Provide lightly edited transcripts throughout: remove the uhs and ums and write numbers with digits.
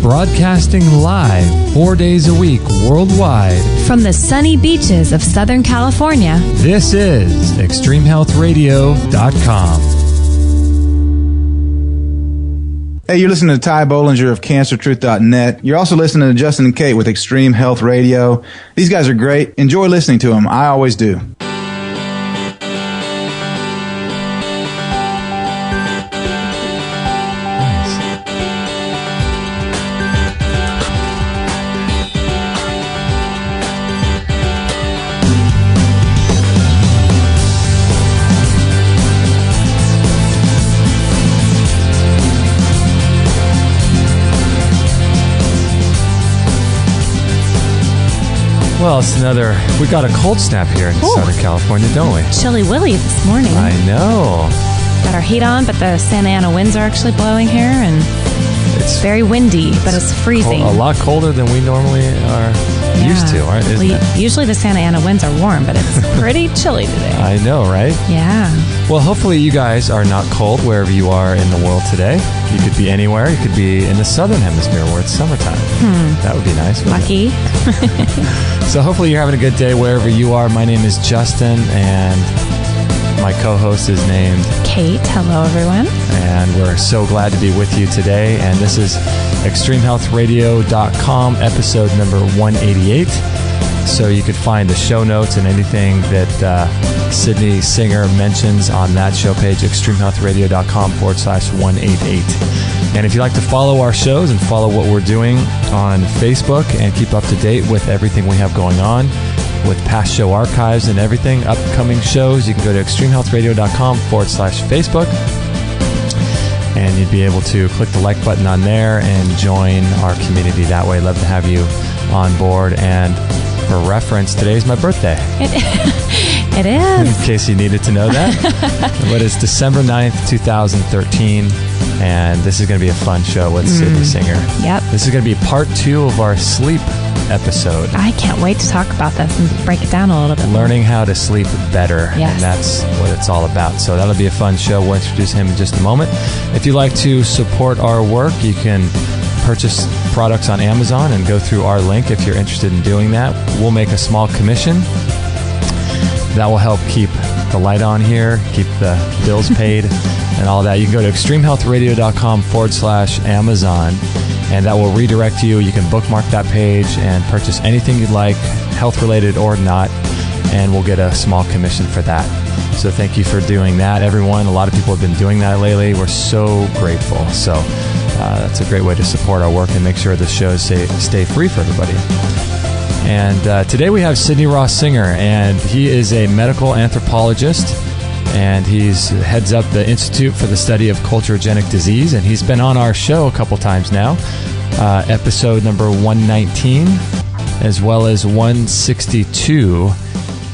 broadcasting live 4 days a week worldwide from the sunny beaches of Southern California. This is ExtremeHealthRadio.com. Hey, you're listening to Ty Bollinger of CancerTruth.net. You're also listening to Justin and Kate with Extreme Health Radio. These guys are great. Enjoy listening to them. I always do. Well, it's we got a cold snap here in Southern California, don't we? Chilly Willy this morning. I know. Got our heat on, but the Santa Ana winds are actually blowing here, and it's very windy, but it's freezing. A lot colder than we normally are used to, aren't it? Usually the Santa Ana winds are warm, but it's pretty chilly today. I know, right? Yeah. Well, hopefully you guys are not cold wherever you are in the world today. You could be anywhere. You could be in the southern hemisphere where it's summertime. That would be nice. Lucky. So hopefully you're having a good day wherever you are. My name is Justin, and my co-host is named Kate. Hello, everyone. And we're so glad to be with you today. And this is ExtremeHealthRadio.com, episode number 188. So you could find the show notes and anything that Sydney Singer mentions on that show page, ExtremeHealthRadio.com/188. And if you'd like to follow our shows and follow what we're doing on Facebook and keep up to date with everything we have going on, with past show archives and everything, upcoming shows, you can go to ExtremeHealthRadio.com/Facebook. And you'd be able to click the like button on there and join our community that way. Love to have you on board. And for reference, today is my birthday. It is. In case you needed to know that. But it's December 9th, 2013. And this is going to be a fun show with Sydney Singer. Yep. This is going to be part 2 of our sleep episode. I can't wait to talk about this and break it down a little bit. Learning how to sleep better. Yes. And that's what it's all about. So that'll be a fun show. We'll introduce him in just a moment. If you'd like to support our work, you can purchase products on Amazon and go through our link if you're interested in doing that. We'll make a small commission. That will help keep the light on here, keep the bills paid, and all that. You can go to ExtremeHealthRadio.com/Amazon, and that will redirect you. You can bookmark that page and purchase anything you'd like, health-related or not, and we'll get a small commission for that. So thank you for doing that, everyone. A lot of people have been doing that lately. We're so grateful. So that's a great way to support our work and make sure the shows stay free for everybody. And today we have Sidney Ross Singer, and he is a medical anthropologist, and he's heads up the Institute for the Study of Culturogenic Disease, and he's been on our show a couple times now, episode number 119, as well as 162.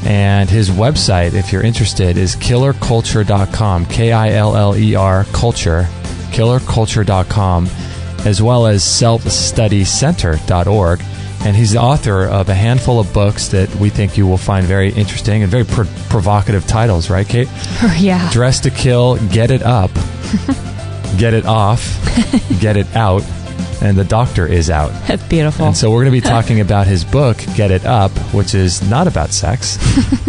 And his website, if you're interested, is killerculture.com, KILLER culture, killerculture.com, as well as selfstudycenter.org. And he's the author of a handful of books that we think you will find very interesting and very provocative titles, right, Kate? Yeah. Dress to Kill, Get It Up, Get It Off, Get It Out, and The Doctor Is Out. That's beautiful. And so we're going to be talking about his book, Get It Up, which is not about sex,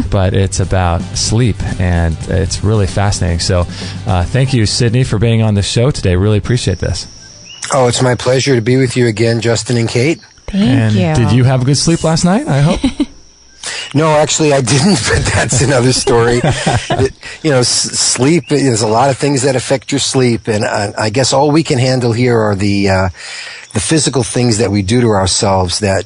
but it's about sleep, and it's really fascinating. So thank you, Sydney, for being on the show today. Really appreciate this. Oh, it's my pleasure to be with you again, Justin and Kate. Thank you. Did you have a good sleep last night, I hope? No, actually I didn't, but that's another story. Sleep, there's a lot of things that affect your sleep, and I guess all we can handle here are the physical things that we do to ourselves that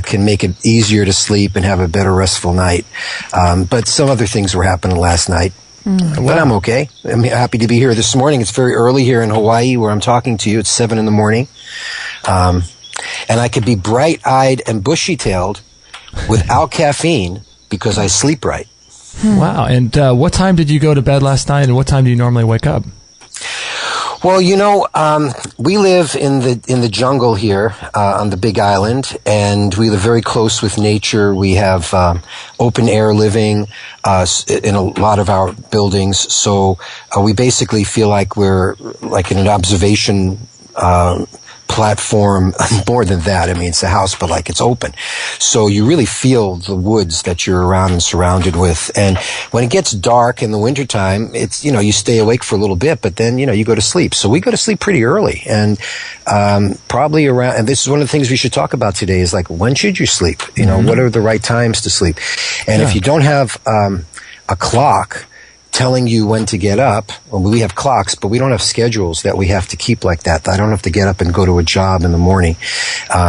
can make it easier to sleep and have a better restful night. But some other things were happening last night. But I'm okay. I'm happy to be here this morning. It's very early here in Hawaii where I'm talking to you. It's 7 in the morning. And I could be bright-eyed and bushy-tailed without caffeine because I sleep right. Wow. And what time did you go to bed last night, and what time do you normally wake up? Well, we live in the jungle here on the Big Island, and we live very close with nature. We have open air living in a lot of our buildings, so we basically feel like we're like in an observation platform, more than that. I mean, it's a house, but like it's open. So you really feel the woods that you're around and surrounded with. And when it gets dark in the wintertime, it's, you stay awake for a little bit, but then, you go to sleep. So we go to sleep pretty early. And probably around, and this is one of the things we should talk about today, is like, when should you sleep? What are the right times to sleep? And if you don't have a clock telling you when to get up. Well, we have clocks, but we don't have schedules that we have to keep like that. I don't have to get up and go to a job in the morning.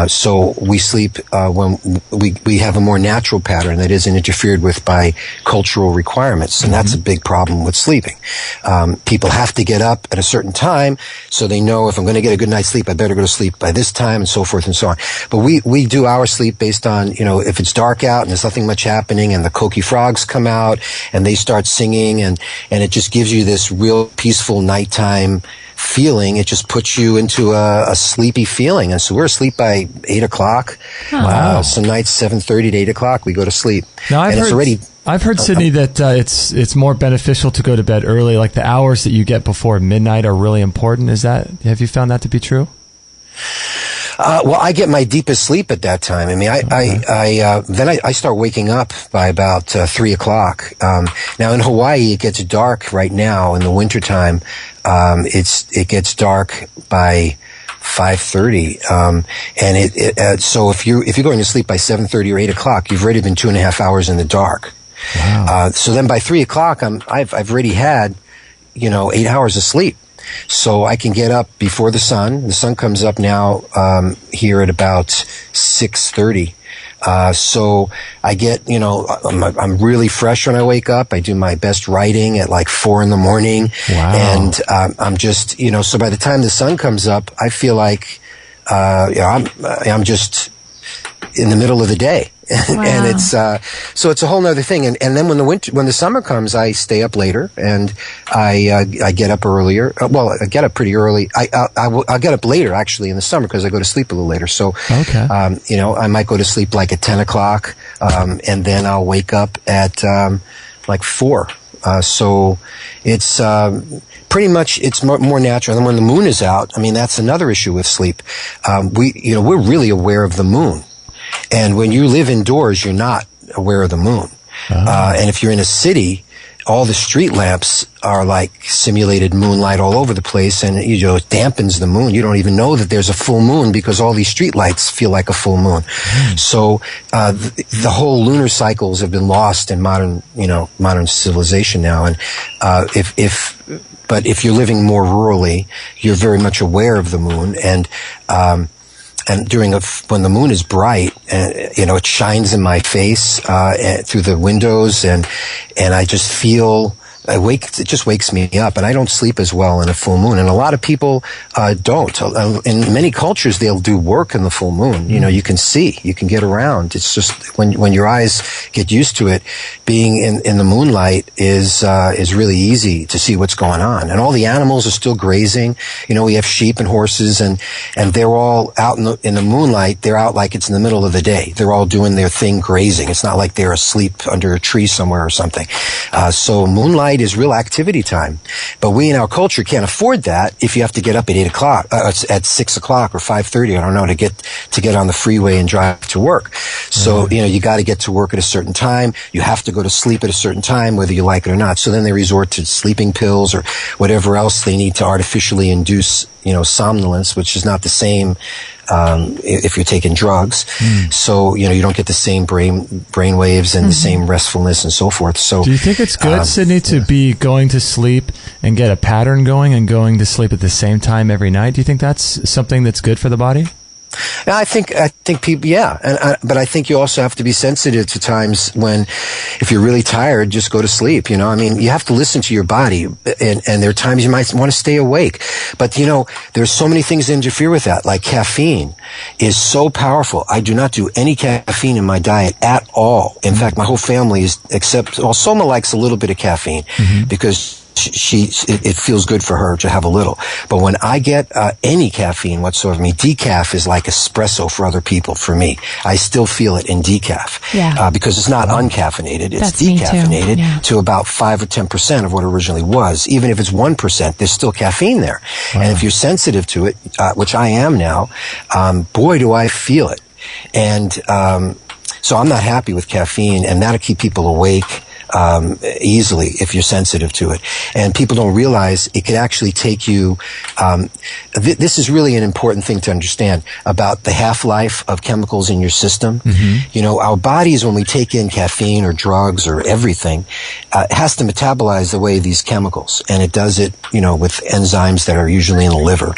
So we sleep when we have a more natural pattern that isn't interfered with by cultural requirements. And that's a big problem with sleeping. People have to get up at a certain time, so they know, if I'm going to get a good night's sleep, I better go to sleep by this time, and so forth and so on. But we do our sleep based on, if it's dark out and there's nothing much happening and the Coqui frogs come out and they start singing, and it just gives you this real peaceful nighttime feeling. It just puts you into a sleepy feeling. And so we're asleep by 8 o'clock. Wow. Some nights 7:30 to 8 o'clock we go to sleep. Now I've heard, Sydney, that it's more beneficial to go to bed early. Like the hours that you get before midnight are really important. Have you found that to be true? Well, I get my deepest sleep at that time. I mean, then I start waking up by about 3 o'clock. Now in Hawaii, it gets dark right now in the wintertime. It gets dark by 5:30. And so if you're going to sleep by 7:30 or 8 o'clock, you've already been 2.5 hours in the dark. Wow. So then by 3 o'clock, I've already had, 8 hours of sleep. So I can get up before the sun. The sun comes up now here at about 6:30. So I get, I'm really fresh when I wake up. I do my best writing at like 4 in the morning. Wow. And I'm just, so by the time the sun comes up, I feel like I'm just in the middle of the day. Wow. And it's so it's a whole nother thing. And then when the summer comes, I stay up later, and I get up earlier. Well, I get up pretty early. I'll get up later actually in the summer because I go to sleep a little later. So okay. I might go to sleep like at 10 o'clock, and then I'll wake up at like 4. So it's pretty much, it's more natural. And when the moon is out, I mean, that's another issue with sleep. We're really aware of the moon. And when you live indoors, you're not aware of the moon. And if you're in a city, all the street lamps are like simulated moonlight all over the place, and it dampens the moon. You don't even know that there's a full moon because all these street lights feel like a full moon. So the whole lunar cycles have been lost in modern civilization now. And but if you're living more rurally, you're very much aware of the moon. And when the moon is bright, it shines in my face through the windows, and I just feel it just wakes me up, and I don't sleep as well in a full moon. And a lot of people don't. In many cultures, they'll do work in the full moon. You can see, you can get around. It's just when your eyes get used to it, being in the moonlight is really easy to see what's going on. And all the animals are still grazing. We have sheep and horses, and they're all out in the moonlight. They're out like it's in the middle of the day. They're all doing their thing, grazing. It's not like they're asleep under a tree somewhere or something. So moonlight is real activity time. But we in our culture can't afford that if you have to get up at 8 o'clock, at 6 o'clock or 5:30, I don't know, to get on the freeway and drive to work. So, you got to get to work at a certain time. You have to go to sleep at a certain time, whether you like it or not. So then they resort to sleeping pills or whatever else they need to artificially induce, somnolence, which is not the same if you're taking drugs. So, you don't get the same brain waves and the same restfulness and so forth. So, do you think it's good, Sydney, to be going to sleep and get a pattern going and going to sleep at the same time every night? Do you think that's something that's good for the body? I think people, yeah. But I think you also have to be sensitive to times when, if you're really tired, just go to sleep. You have to listen to your body, and there are times you might want to stay awake. But, there's so many things that interfere with that, like caffeine is so powerful. I do not do any caffeine in my diet at all. In fact, my whole family Soma likes a little bit of caffeine because it feels good for her to have a little. But when I get any caffeine whatsoever, decaf is like espresso for other people. For me, I still feel it in decaf because it's not uncaffeinated. It's decaffeinated to about 5 or 10% of what it originally was. Even if it's 1%, there's still caffeine there. Wow. And if you're sensitive to it, which I am now, boy, do I feel it. And so I'm not happy with caffeine, and that'll keep people awake easily if you're sensitive to it. And people don't realize it could actually take you, this is really an important thing to understand about the half-life of chemicals in your system. Mm-hmm. You know, our bodies, when we take in caffeine or drugs or everything, it has to metabolize away these chemicals. And it does it, you know, with enzymes that are usually in the liver.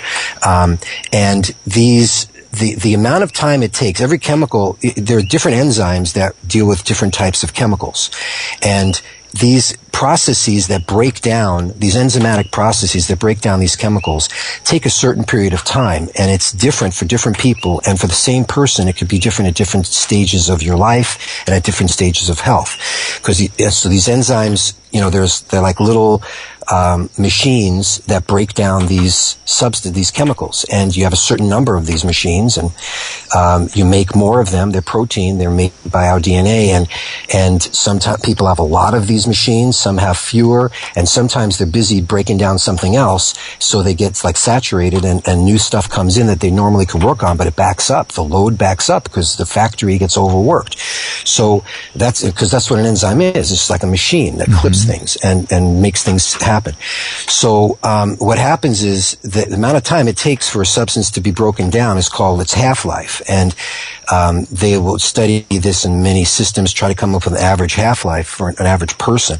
And the amount of time it takes, every chemical, there are different enzymes that deal with different types of chemicals. And these processes that break down, these enzymatic processes that break down these chemicals, take a certain period of time. And it's different for different people. And for the same person, it could be different at different stages of your life and at different stages of health. So these enzymes, you know, they're like little machines that break down these chemicals, and you have a certain number of these machines, and you make more of them. They're protein. They're made by our DNA, and sometimes people have a lot of these machines. Some have fewer, and sometimes they're busy breaking down something else, so they get like saturated, and new stuff comes in that they normally could work on, but it backs up. The load backs up because the factory gets overworked. So that's what an enzyme is. It's like a machine that clips things and makes things happen. So what happens is the amount of time it takes for a substance to be broken down is called its half-life. And they will study this in many systems, try to come up with an average half-life for an average person.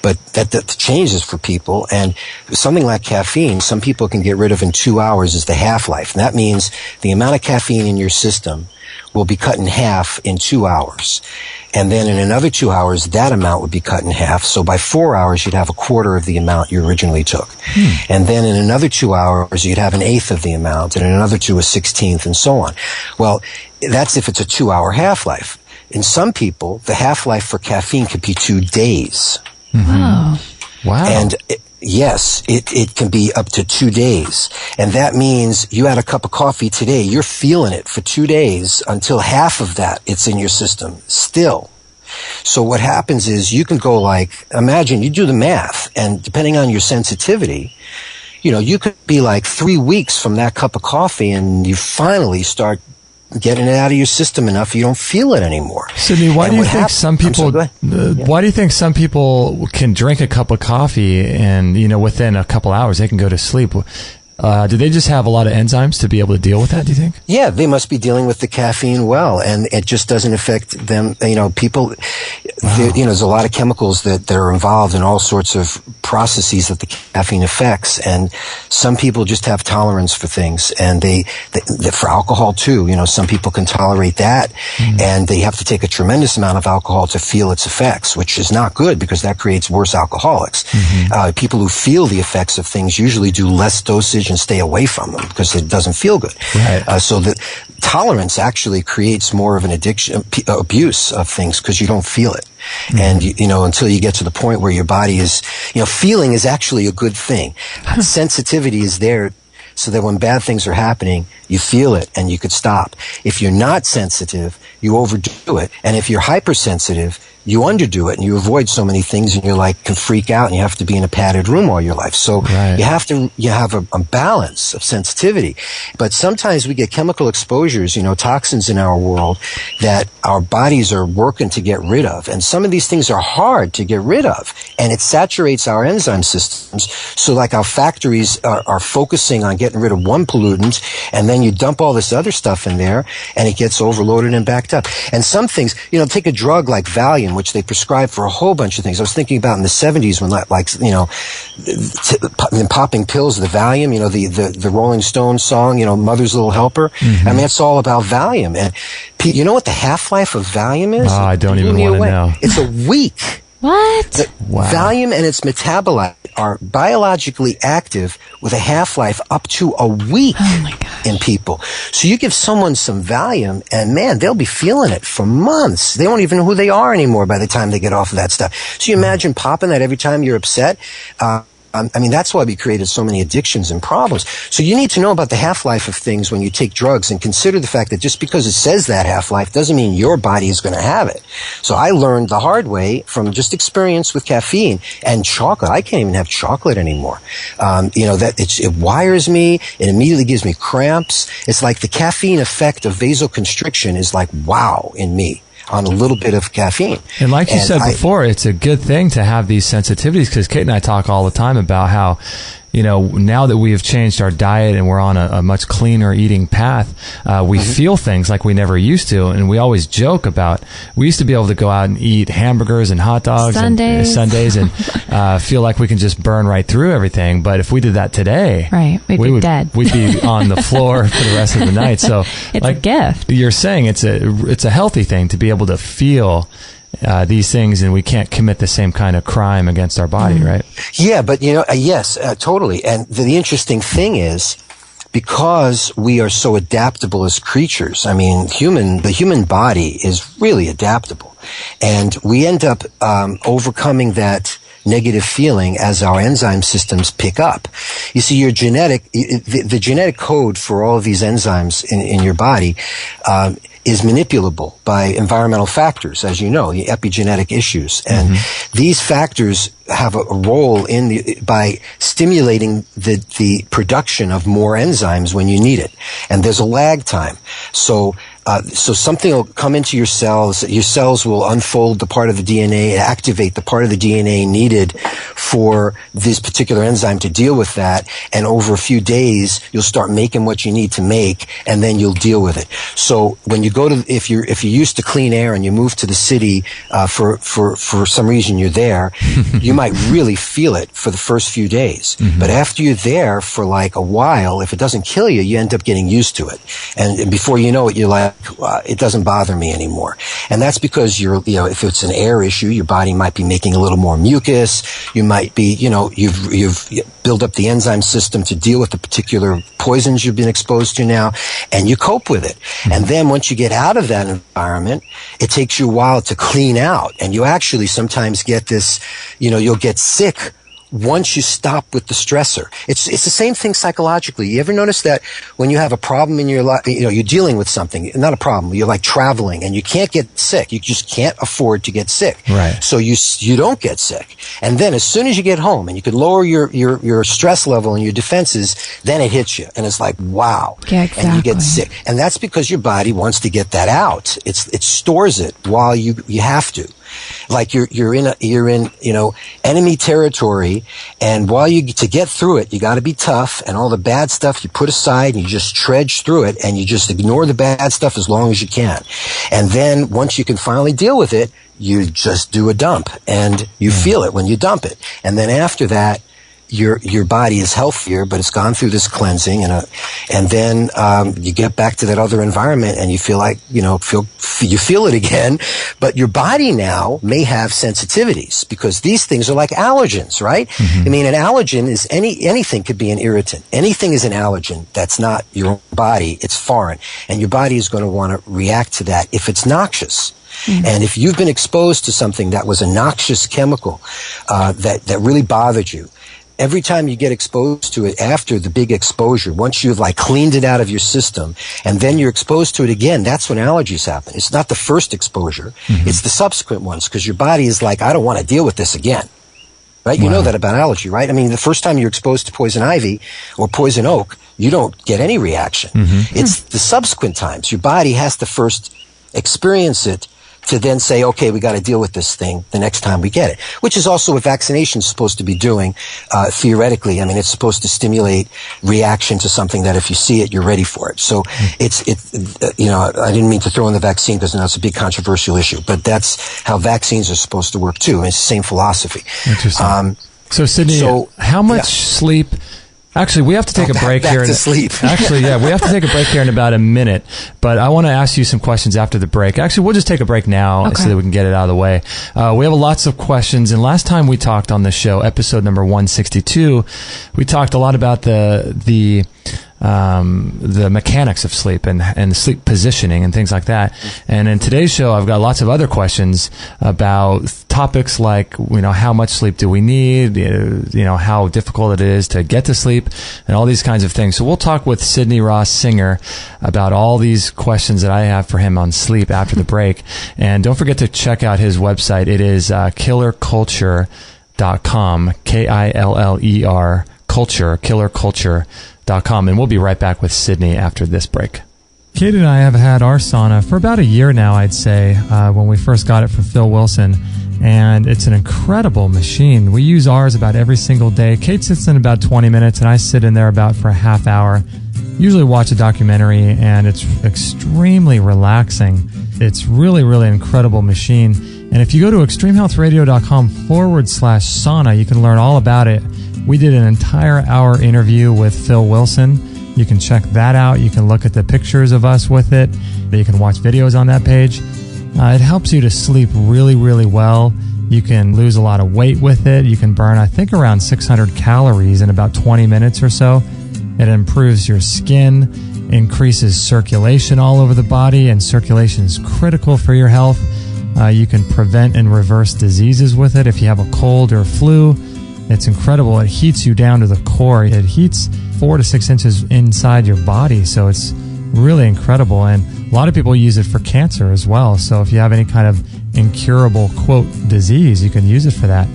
But that changes for people. And something like caffeine, some people can get rid of in 2 hours is the half-life. And that means the amount of caffeine in your system will be cut in half in 2 hours. And then in another 2 hours, that amount would be cut in half. So by 4 hours, you'd have a quarter of the amount you originally took. And then in another 2 hours, you'd have an eighth of the amount, and in another 2, a 16th, and so on. Well, that's if it's a 2 hour half-life. In some people, the half-life for caffeine could be 2 days. Mm-hmm. Wow. And yes, it can be up to 2 days. And that means you had a cup of coffee today. You're feeling it for 2 days until half of that it's in your system still. So what happens is you can go imagine you do the math, and depending on your sensitivity, you know, you could be like 3 weeks from that cup of coffee and you finally start getting it out of your system enough you don't feel it anymore. Sidney, why do you think some people why do you think some people can drink a cup of coffee and, you know, within a couple hours they can go to sleep? Do they just have a lot of enzymes to be able to deal with that, do you think? Yeah, they must be dealing with the caffeine well, and it just doesn't affect them. You know, people, you know, there's a lot of chemicals that are involved in all sorts of processes that the caffeine affects, and some people just have tolerance for things, and they for alcohol too. You know, some people can tolerate that, and they have to take a tremendous amount of alcohol to feel its effects, which is not good because that creates worse alcoholics. People who feel the effects of things usually do less dosage and stay away from them because it doesn't feel good. Right. So the tolerance actually creates more of an addiction, abuse of things because you don't feel it. And, you know, until you get to the point where your body is, you know, feeling is actually a good thing. Sensitivity is there so that when bad things are happening, you feel it and you could stop. If you're not sensitive, you overdo it. And if you're hypersensitive, you underdo it and you avoid so many things and you're can freak out and you have to be in a padded room all your life. So you have a balance of sensitivity. But sometimes we get chemical exposures, you know, toxins in our world that our bodies are working to get rid of. And some of these things are hard to get rid of. And it saturates our enzyme systems. So like our factories are focusing on getting rid of one pollutant, and then you dump all this other stuff in there and it gets overloaded and backed up. And some things, you know, take a drug like Valium, which they prescribe for a whole bunch of things. I was thinking about in the 70s when, you know, popping pills, the Valium, you know, the Rolling Stones song, you know, Mother's Little Helper. I mean, it's all about Valium. And you know what the half-life of Valium is? Oh, I don't even want to know. It's a week. What? Valium and its metabolite are biologically active with a half-life up to a week in people. So you give someone some Valium and, man, they'll be feeling it for months. They won't even know who they are anymore by the time they get off of that stuff. So you imagine popping that every time you're upset. I mean, that's why we created so many addictions and problems. So you need to know about the half-life of things when you take drugs, and consider the fact that just because it says that half-life doesn't mean your body is going to have it. So I learned the hard way from just experience with caffeine and chocolate. I can't even have chocolate anymore. It wires me. It immediately gives me cramps. It's like the caffeine effect of vasoconstriction is like wow in me on a little bit of caffeine. And like you said before, it's a good thing to have these sensitivities, because Kate and I talk all the time about how, now that we have changed our diet and we're on a much cleaner eating path, we feel things like we never used to. And we always joke about, we used to be able to go out and eat hamburgers and hot dogs Sundays and feel like we can just burn right through everything. But if we did that today, right, we'd be dead. We'd be on the floor for the rest of the night. So it's a gift. You're saying it's a healthy thing to be able to feel these things, and we can't commit the same kind of crime against our body, right? Yeah, but yes, totally. And the interesting thing is, because we are so adaptable as creatures, I mean, the human body is really adaptable, and we end up overcoming that negative feeling as our enzyme systems pick up. You see, your the genetic code for all of these enzymes in your body is manipulable by environmental factors, as you know, the epigenetic issues. And these factors have a role by stimulating the production of more enzymes when you need it. And there's a lag time. So something will come into your cells. Your cells will unfold the part of the DNA, activate the part of the DNA needed for this particular enzyme to deal with that. And over a few days, you'll start making what you need to make, and then you'll deal with it. So when you go to, if you're used to clean air and you move to the city, for some reason you're there, you might really feel it for the first few days. But after you're there for like a while, if it doesn't kill you, you end up getting used to it. And before you know it, you're like, it doesn't bother me anymore. And that's because if it's an air issue, your body might be making a little more mucus. You might be, you've built up the enzyme system to deal with the particular poisons you've been exposed to now, and you cope with it. And then once you get out of that environment, it takes you a while to clean out, and you actually sometimes get this, you'll get sick once you stop with the stressor. It's the same thing psychologically. You ever notice that when you have a problem in your life, you're dealing with something, not a problem, you're like traveling and you can't get sick. You just can't afford to get sick. Right. So you don't get sick. And then as soon as you get home and you can lower your stress level and your defenses, then it hits you. And it's like, wow. Yeah, exactly. And you get sick. And that's because your body wants to get that out. It stores it while you have to. Like you're in enemy territory, and to get through it, you got to be tough, and all the bad stuff you put aside and you just trudge through it, and you just ignore the bad stuff as long as you can. And then once you can finally deal with it, you just do a dump, and you feel it when you dump it. And then after that, your body is healthier, but it's gone through this cleansing, and then you get back to that other environment, and you feel like you feel it again, but your body now may have sensitivities, because these things are like allergens, right? I mean, an allergen is anything could be an irritant. Anything is an allergen that's not your own body; it's foreign, and your body is going to want to react to that if it's noxious. And if you've been exposed to something that was a noxious chemical that really bothered you, every time you get exposed to it after the big exposure, once you've like cleaned it out of your system, and then you're exposed to it again, that's when allergies happen. It's not the first exposure, it's the subsequent ones, because your body is like, I don't want to deal with this again. Right? Wow. You know that about allergy, right? I mean, the first time you're exposed to poison ivy or poison oak, you don't get any reaction. It's the subsequent times. Your body has to first experience it to then say, okay, we got to deal with this thing the next time we get it, which is also what vaccination is supposed to be doing, theoretically. I mean, it's supposed to stimulate reaction to something that if you see it, you're ready for it. So I didn't mean to throw in the vaccine because it's a big controversial issue, but that's how vaccines are supposed to work too. And it's the same philosophy. Interesting. So Sydney, how much sleep? Actually, we have to take a break here. Back to sleep. Actually, yeah, we have to take a break here in about a minute. But I want to ask you some questions after the break. Actually, we'll just take a break now so that we can get it out of the way. We have lots of questions. And last time we talked on the show, episode number 162, we talked a lot about the the mechanics of sleep and sleep positioning and things like that. And in today's show, I've got lots of other questions about topics like, how much sleep do we need, how difficult it is to get to sleep, and all these kinds of things. So we'll talk with Sidney Ross Singer about all these questions that I have for him on sleep after the break. And don't forget to check out his website. It is killerculture.com, KILLER culture, killerculture.com. And we'll be right back with Sidney after this break. Kate and I have had our sauna for about a year now, I'd say, when we first got it from Phil Wilson. And it's an incredible machine. We use ours about every single day. Kate sits in about 20 minutes, and I sit in there about for a half hour. Usually watch a documentary, and it's extremely relaxing. It's really, really an incredible machine. And if you go to extremehealthradio.com/sauna, you can learn all about it. We did an entire hour interview with Phil Wilson. You can check that out. You can look at the pictures of us with it. You can watch videos on that page. It helps you to sleep really, really well. You can lose a lot of weight with it. You can burn, I think, around 600 calories in about 20 minutes or so. It improves your skin, increases circulation all over the body, and circulation is critical for your health. You can prevent and reverse diseases with it if you have a cold or flu. It's incredible. It heats you down to the core. It heats 4 to 6 inches inside your body, so it's really incredible. And a lot of people use it for cancer as well. So if you have any kind of incurable, quote, disease, you can use it for that.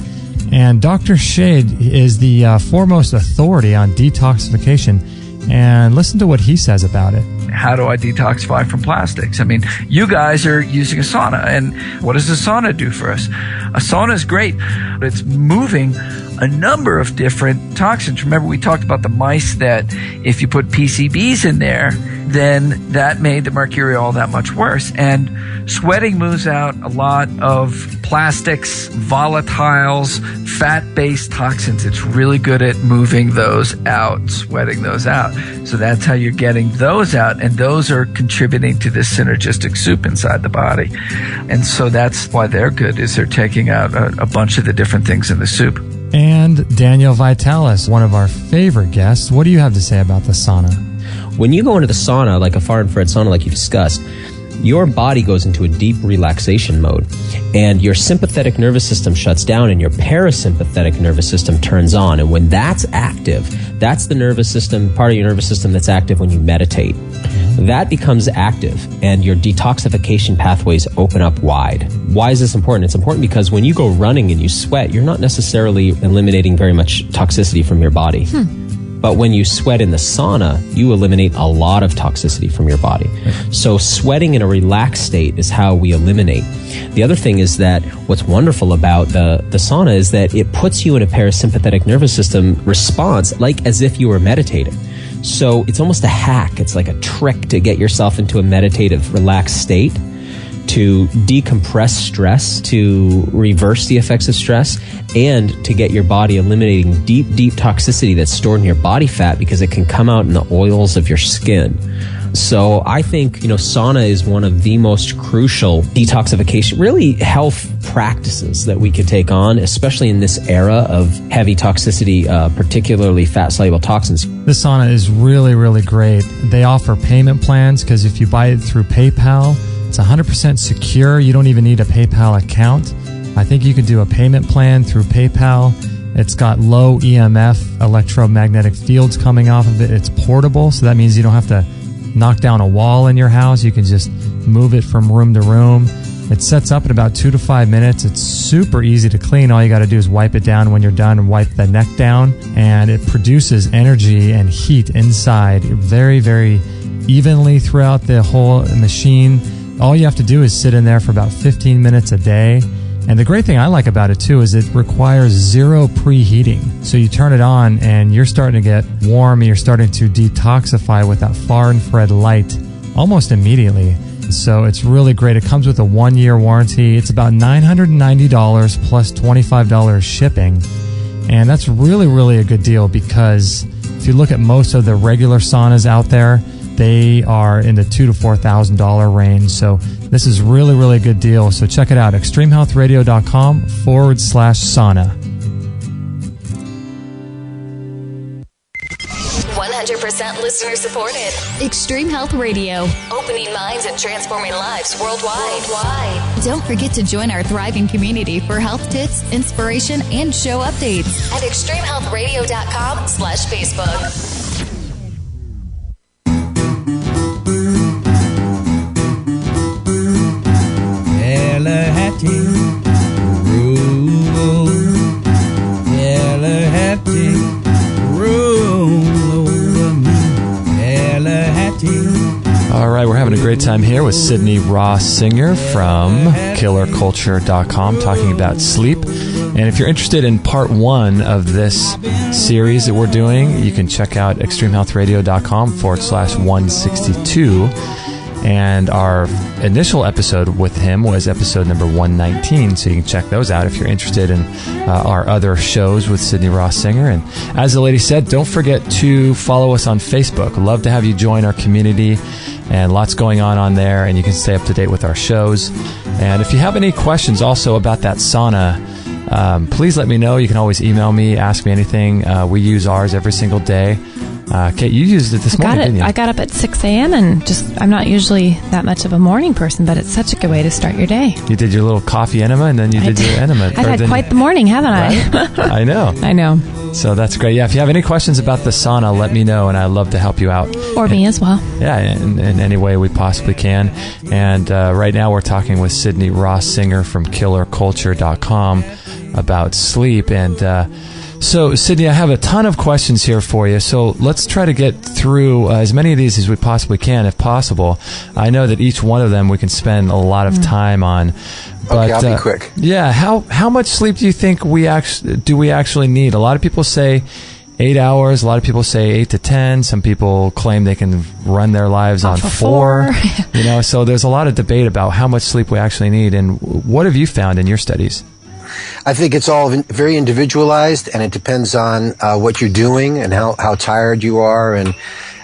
And Dr. Shade is the foremost authority on detoxification. And listen to what he says about it. How do I detoxify from plastics? I mean, you guys are using a sauna, and what does a sauna do for us? A sauna is great, but it's moving a number of different toxins. Remember, we talked about the mice that if you put PCBs in there, then that made the mercurial that much worse. And sweating moves out a lot of plastics, volatiles, fat-based toxins. It's really good at moving those out, sweating those out. So that's how you're getting those out, and those are contributing to this synergistic soup inside the body. And so that's why they're good, is they're taking out a bunch of the different things in the soup. And Daniel Vitalis, one of our favorite guests. What do you have to say about the sauna? When you go into the sauna, like a far-infrared sauna like you discussed, your body goes into a deep relaxation mode, and your sympathetic nervous system shuts down and your parasympathetic nervous system turns on. And when that's active, that's the nervous system, part of your nervous system that's active when you meditate. That becomes active, and your detoxification pathways open up wide. Why is this important? It's important because when you go running and you sweat, you're not necessarily eliminating very much toxicity from your body. But when you sweat in the sauna, you eliminate a lot of toxicity from your body. So sweating in a relaxed state is how we eliminate. The other thing is that what's wonderful about the sauna is that it puts you in a parasympathetic nervous system response, like as if you were meditating. So it's almost a hack. It's like a trick to get yourself into a meditative, relaxed state, to decompress stress, to reverse the effects of stress, and to get your body eliminating deep, deep toxicity that's stored in your body fat because it can come out in the oils of your skin. So I think, sauna is one of the most crucial detoxification, really health practices that we could take on, especially in this era of heavy toxicity, particularly fat-soluble toxins. This sauna is really, really great. They offer payment plans because if you buy it through PayPal, it's 100% secure. You don't even need a PayPal account. I think you could do a payment plan through PayPal. It's got low EMF electromagnetic fields coming off of it. It's portable, so that means you don't have to knock down a wall in your house. You can just move it from room to room. It sets up in about 2 to 5 minutes. It's super easy to clean. All you got to do is wipe it down when you're done and wipe the neck down. And it produces energy and heat inside very, very evenly throughout the whole machine. All you have to do is sit in there for about 15 minutes a day. And the great thing I like about it too is it requires zero preheating. So you turn it on and you're starting to get warm and you're starting to detoxify with that far infrared light almost immediately. So it's really great. It comes with a 1-year warranty. It's about $990 plus $25 shipping. And that's really, really a good deal because if you look at most of the regular saunas out there, they are in the $2,000 to $4,000 range. So this is really, really a good deal. So check it out, extremehealthradio.com/sauna. 100% 100% listener supported. Extreme Health Radio. Opening minds and transforming lives worldwide. Don't forget to join our thriving community for health tips, inspiration, and show updates at extremehealthradio.com/Facebook. All right, we're having a great time here with Sydney Ross Singer from KillerCulture.com talking about sleep. And if you're interested in part 1 of this series that we're doing, you can check out extremehealthradio.com/162. And our initial episode with him was episode number 119, so you can check those out if you're interested in our other shows with Sydney Ross Singer. And as the lady said, don't forget to follow us on Facebook. Love to have you join our community, and lots going on there, and you can stay up to date with our shows. And if you have any questions also about that sauna, please let me know. You can always email me, ask me anything. We use ours every single day. Kate, you used it this morning, didn't you? I got up at 6 a.m. and I'm not usually that much of a morning person, but it's such a good way to start your day. You did your little coffee enema, and then you did your enema. I've had quite the morning, haven't I? I know. I know. So that's great. Yeah, if you have any questions about the sauna, let me know, and I'd love to help you out. Or me as well. Yeah, in any way we possibly can. And right now we're talking with Sydney Ross Singer from KillerCulture.com about sleep. And so, Sydney, I have a ton of questions here for you. So let's try to get through as many of these as we possibly can, if possible. I know that each one of them we can spend a lot of time on. But, okay, I'll be quick. Yeah, how much sleep do you think we actually need? A lot of people say 8 hours. A lot of people say 8 to 10. Some people claim they can run their lives on 4. So there's a lot of debate about how much sleep we actually need. And what have you found in your studies? I think it's all very individualized, and it depends on what you're doing and how tired you are and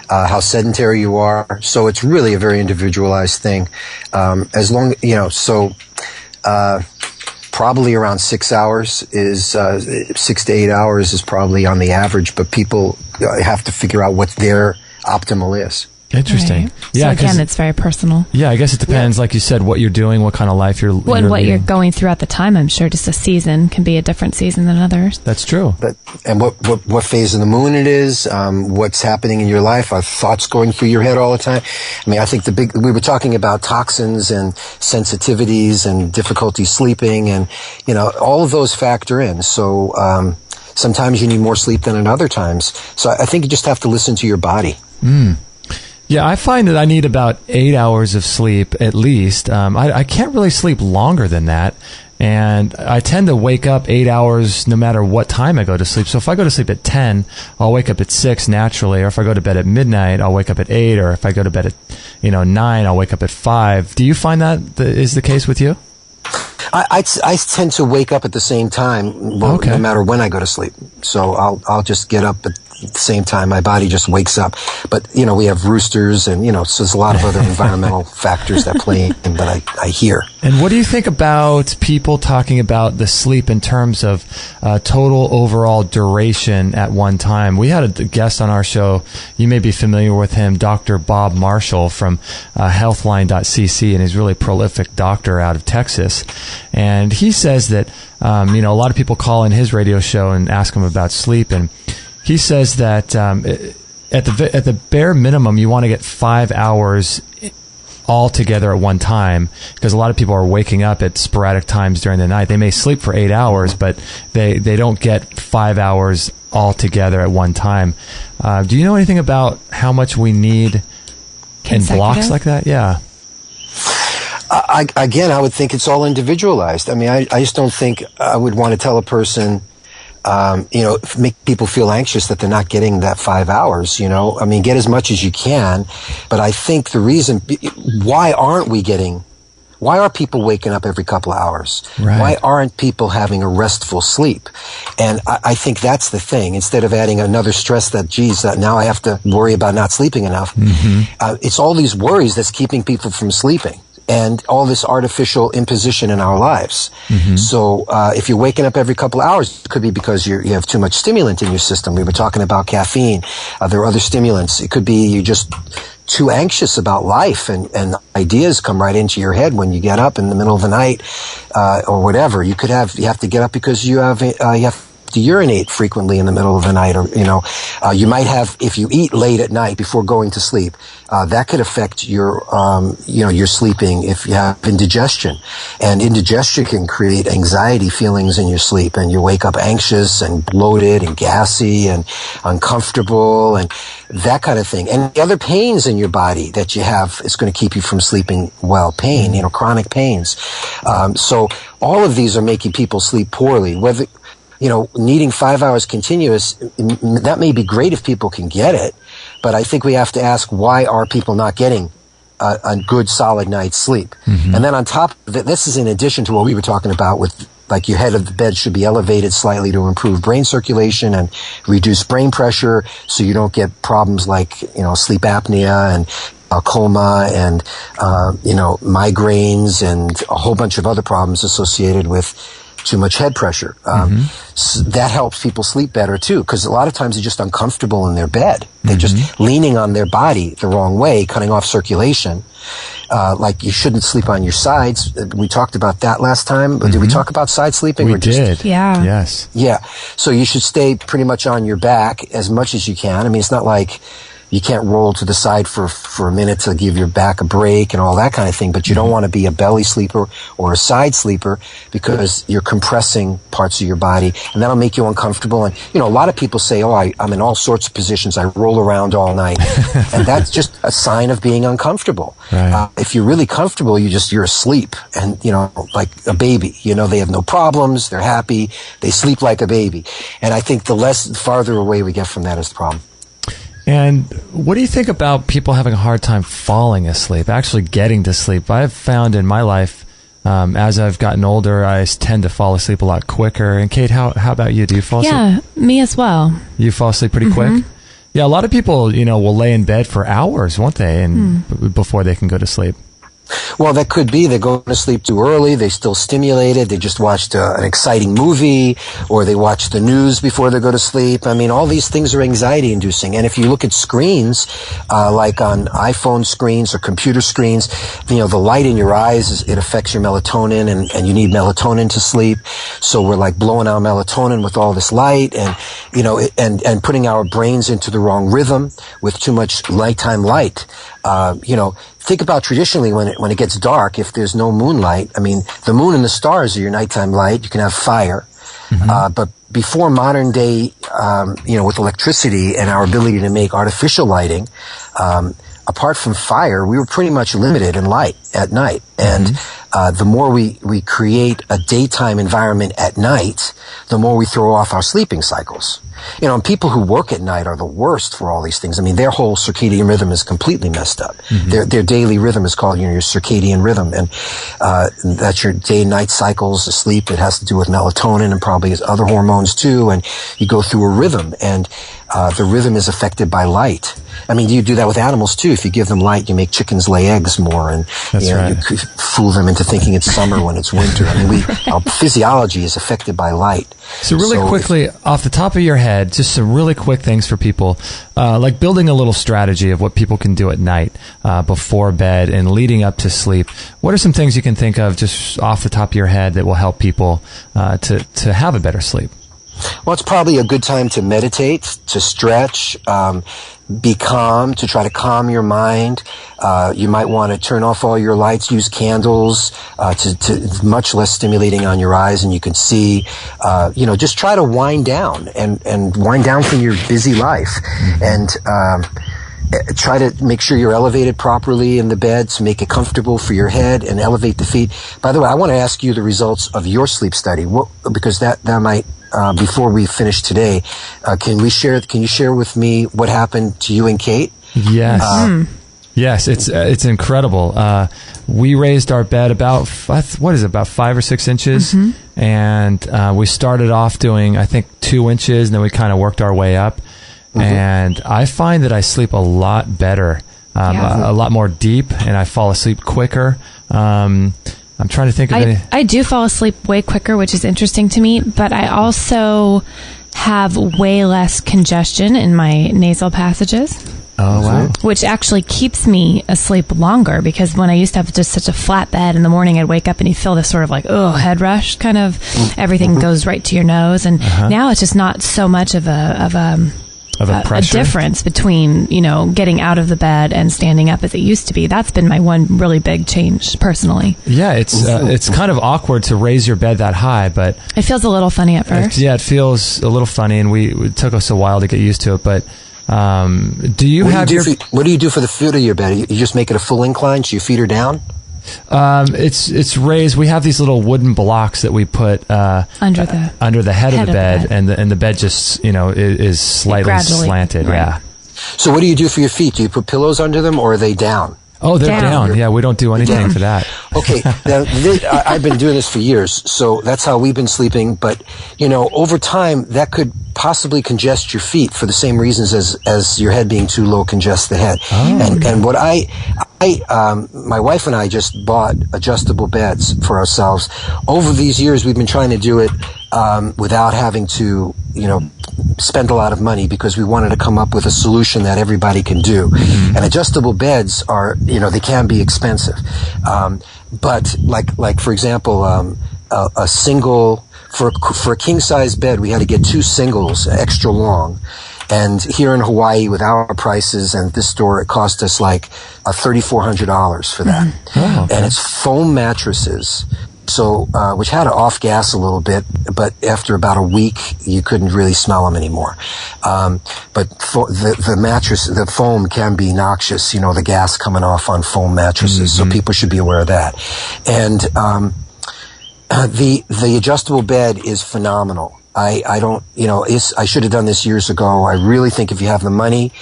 how sedentary you are. So it's really a very individualized thing. Probably around 6 hours is 6 to 8 hours is probably on the average, but people have to figure out what their optimal is. Interesting. Right. Yeah, so again, it's very personal. Yeah, I guess it depends, like you said, what you're doing, what kind of life you're what leading. You're going through at the time. I'm sure just a season can be a different season than others. That's true. And what phase of the moon it is, what's happening in your life, are thoughts going through your head all the time? I mean, I think we were talking about toxins and sensitivities and difficulty sleeping, and all of those factor in. So sometimes you need more sleep than at other times. So I think you just have to listen to your body. Yeah, I find that I need about 8 hours of sleep at least. I can't really sleep longer than that. And I tend to wake up 8 hours no matter what time I go to sleep. So if I go to sleep at 10, I'll wake up at 6 naturally. Or if I go to bed at midnight, I'll wake up at 8. Or if I go to bed at 9, I'll wake up at 5. Do you find that is the case with you? I tend to wake up at the same time, no matter when I go to sleep. So I'll just get up at the same time. My body just wakes up. But we have roosters, and so there's a lot of other environmental factors that play in. But I hear. And what do you think about people talking about the sleep in terms of total overall duration at one time? We had a guest on our show. You may be familiar with him, Dr. Bob Marshall from Healthline.cc, and he's a really prolific doctor out of Texas. And he says that a lot of people call in his radio show and ask him about sleep, and he says that at the bare minimum, you want to get 5 hours all together at one time, because a lot of people are waking up at sporadic times during the night. They may sleep for 8 hours, but they don't get 5 hours all together at one time. Do you know anything about how much we need in blocks like that? Yeah. I would think it's all individualized. I mean, I just don't think I would want to tell a person, make people feel anxious that they're not getting that 5 hours, I mean, get as much as you can. But I think the reason, why are people waking up every couple of hours? Right. Why aren't people having a restful sleep? And I think that's the thing. Instead of adding another stress that now I have to worry about not sleeping enough. Mm-hmm. It's all these worries that's keeping people from sleeping. and all this artificial imposition in our lives. So if you're waking up every couple of hours, it could be because you have too much stimulant in your system. We were talking about caffeine. There are other stimulants. It could be you're just too anxious about life, and ideas come right into your head when you get up in the middle of the night, or whatever. You have to get up because you have to urinate frequently in the middle of the night, or you might have, if you eat late at night before going to sleep, that could affect your your sleeping if you have indigestion, and indigestion can create anxiety feelings in your sleep, and you wake up anxious and bloated and gassy and uncomfortable and that kind of thing. And the other pains in your body that you have is going to keep you from sleeping well. Pain, chronic pains. So all of these are making people sleep poorly. Whether needing 5 hours continuous, that may be great if people can get it, but I think we have to ask, why are people not getting a good solid night's sleep? And then on top of it, this is in addition to what we were talking about with, like, your head of the bed should be elevated slightly to improve brain circulation and reduce brain pressure so you don't get problems like, sleep apnea and coma and, migraines and a whole bunch of other problems associated with too much head pressure. So that helps people sleep better too, because a lot of times they're just uncomfortable in their bed. They're just leaning on their body the wrong way, cutting off circulation. Like, you shouldn't sleep on your sides. We talked about that last time. Did we talk about side sleeping? We did. Yeah. Yes. Yeah. So you should stay pretty much on your back as much as you can. I mean, it's not like you can't roll to the side for a minute to give your back a break and all that kind of thing, but you don't want to be a belly sleeper or a side sleeper, because you're compressing parts of your body, and that'll make you uncomfortable. And, a lot of people say, I'm in all sorts of positions, I roll around all night. And that's just a sign of being uncomfortable. Right. If you're really comfortable, you're asleep, and, like a baby. They have no problems, they're happy, they sleep like a baby. And I think the farther away we get from that is the problem. And what do you think about people having a hard time falling asleep, actually getting to sleep? I've found in my life, as I've gotten older, I tend to fall asleep a lot quicker. And Kate, how about you? Do you fall asleep? Yeah, me as well. You fall asleep pretty quick? Yeah, a lot of people, will lay in bed for hours, won't they? And before they can go to sleep. Well, that could be they're going to sleep too early, they're still stimulated, they just watched an exciting movie, or they watch the news before they go to sleep. I mean, all these things are anxiety inducing. And if you look at screens, like on iPhone screens or computer screens, the light in your eyes, it affects your melatonin, and you need melatonin to sleep. So we're like blowing out melatonin with all this light, and, and putting our brains into the wrong rhythm with too much nighttime light. Think about traditionally when it gets dark, if there's no moonlight. I mean, the moon and the stars are your nighttime light. You can have fire. But before modern day, with electricity and our ability to make artificial lighting, apart from fire, we were pretty much limited in light at night. And the more we create a daytime environment at night, the more we throw off our sleeping cycles. And people who work at night are the worst for all these things. I mean, their whole circadian rhythm is completely messed up. Their daily rhythm is called, your circadian rhythm. And that's your day and night cycles of sleep. It has to do with melatonin and probably other hormones too. And you go through a rhythm, and the rhythm is affected by light. I mean, you do that with animals too. If you give them light, you make chickens lay eggs more, and you fool them into thinking it's summer when it's winter. I mean, our physiology is affected by light. So really quickly, off the top of your head, just some really quick things for people, like building a little strategy of what people can do at night before bed and leading up to sleep. What are some things you can think of just off the top of your head that will help people to have a better sleep? Well, it's probably a good time to meditate, to stretch, be calm, to try to calm your mind. You might want to turn off all your lights, use candles, to much less stimulating on your eyes, and you can see, just try to wind down and wind down from your busy life. And, try to make sure you're elevated properly in the bed to make it comfortable for your head, and elevate the feet. By the way, I want to ask you the results of your sleep study, because that might, before we finish today, can you share with me what happened to you and Kate? Yes. Yes, it's incredible. We raised our bed about 5 or 6 inches, and we started off doing, I think, 2 inches, and then we kind of worked our way up. And I find that I sleep a lot better, a lot more deep, and I fall asleep quicker. I'm trying to think of any. I do fall asleep way quicker, which is interesting to me, but I also have way less congestion in my nasal passages. Oh, wow. Which actually keeps me asleep longer, because when I used to have just such a flat bed in the morning, I'd wake up and you feel this sort of like, head rush, kind of everything goes right to your nose. And now it's just not so much of a difference between, getting out of the bed and standing up as it used to be. That's been my one really big change personally. Yeah, it's kind of awkward to raise your bed that high, but it feels a little funny at first. It feels a little funny, and it took us a while to get used to it. But what do you do for the foot of your bed? You just make it a full incline, so your feet are down? It's raised. We have these little wooden blocks that we put under the head of the bed, and the bed just is slightly slanted. Right. Yeah. So what do you do for your feet? Do you put pillows under them, or are they down? Oh, they're down. Yeah, we don't do anything for that. Okay, now, I've been doing this for years, so that's how we've been sleeping. But over time, that could possibly congest your feet for the same reasons as your head being too low congests the head. Oh, and what my wife and I just bought adjustable beds for ourselves. Over these years, we've been trying to do it without having to, spend a lot of money, because we wanted to come up with a solution that everybody can do. Mm-hmm. And adjustable beds are, they can be expensive. But like for example, a single, for a king size bed, we had to get 2 singles extra long. And here in Hawaii, with our prices and this store, it cost us like $3,400 for that. Mm-hmm. Oh, okay. And it's foam mattresses. So, which had to off-gas a little bit, but after about a week, you couldn't really smell them anymore. But the mattress, the foam can be noxious, the gas coming off on foam mattresses, so people should be aware of that. And the adjustable bed is phenomenal. I should have done this years ago. I really think if you have the money,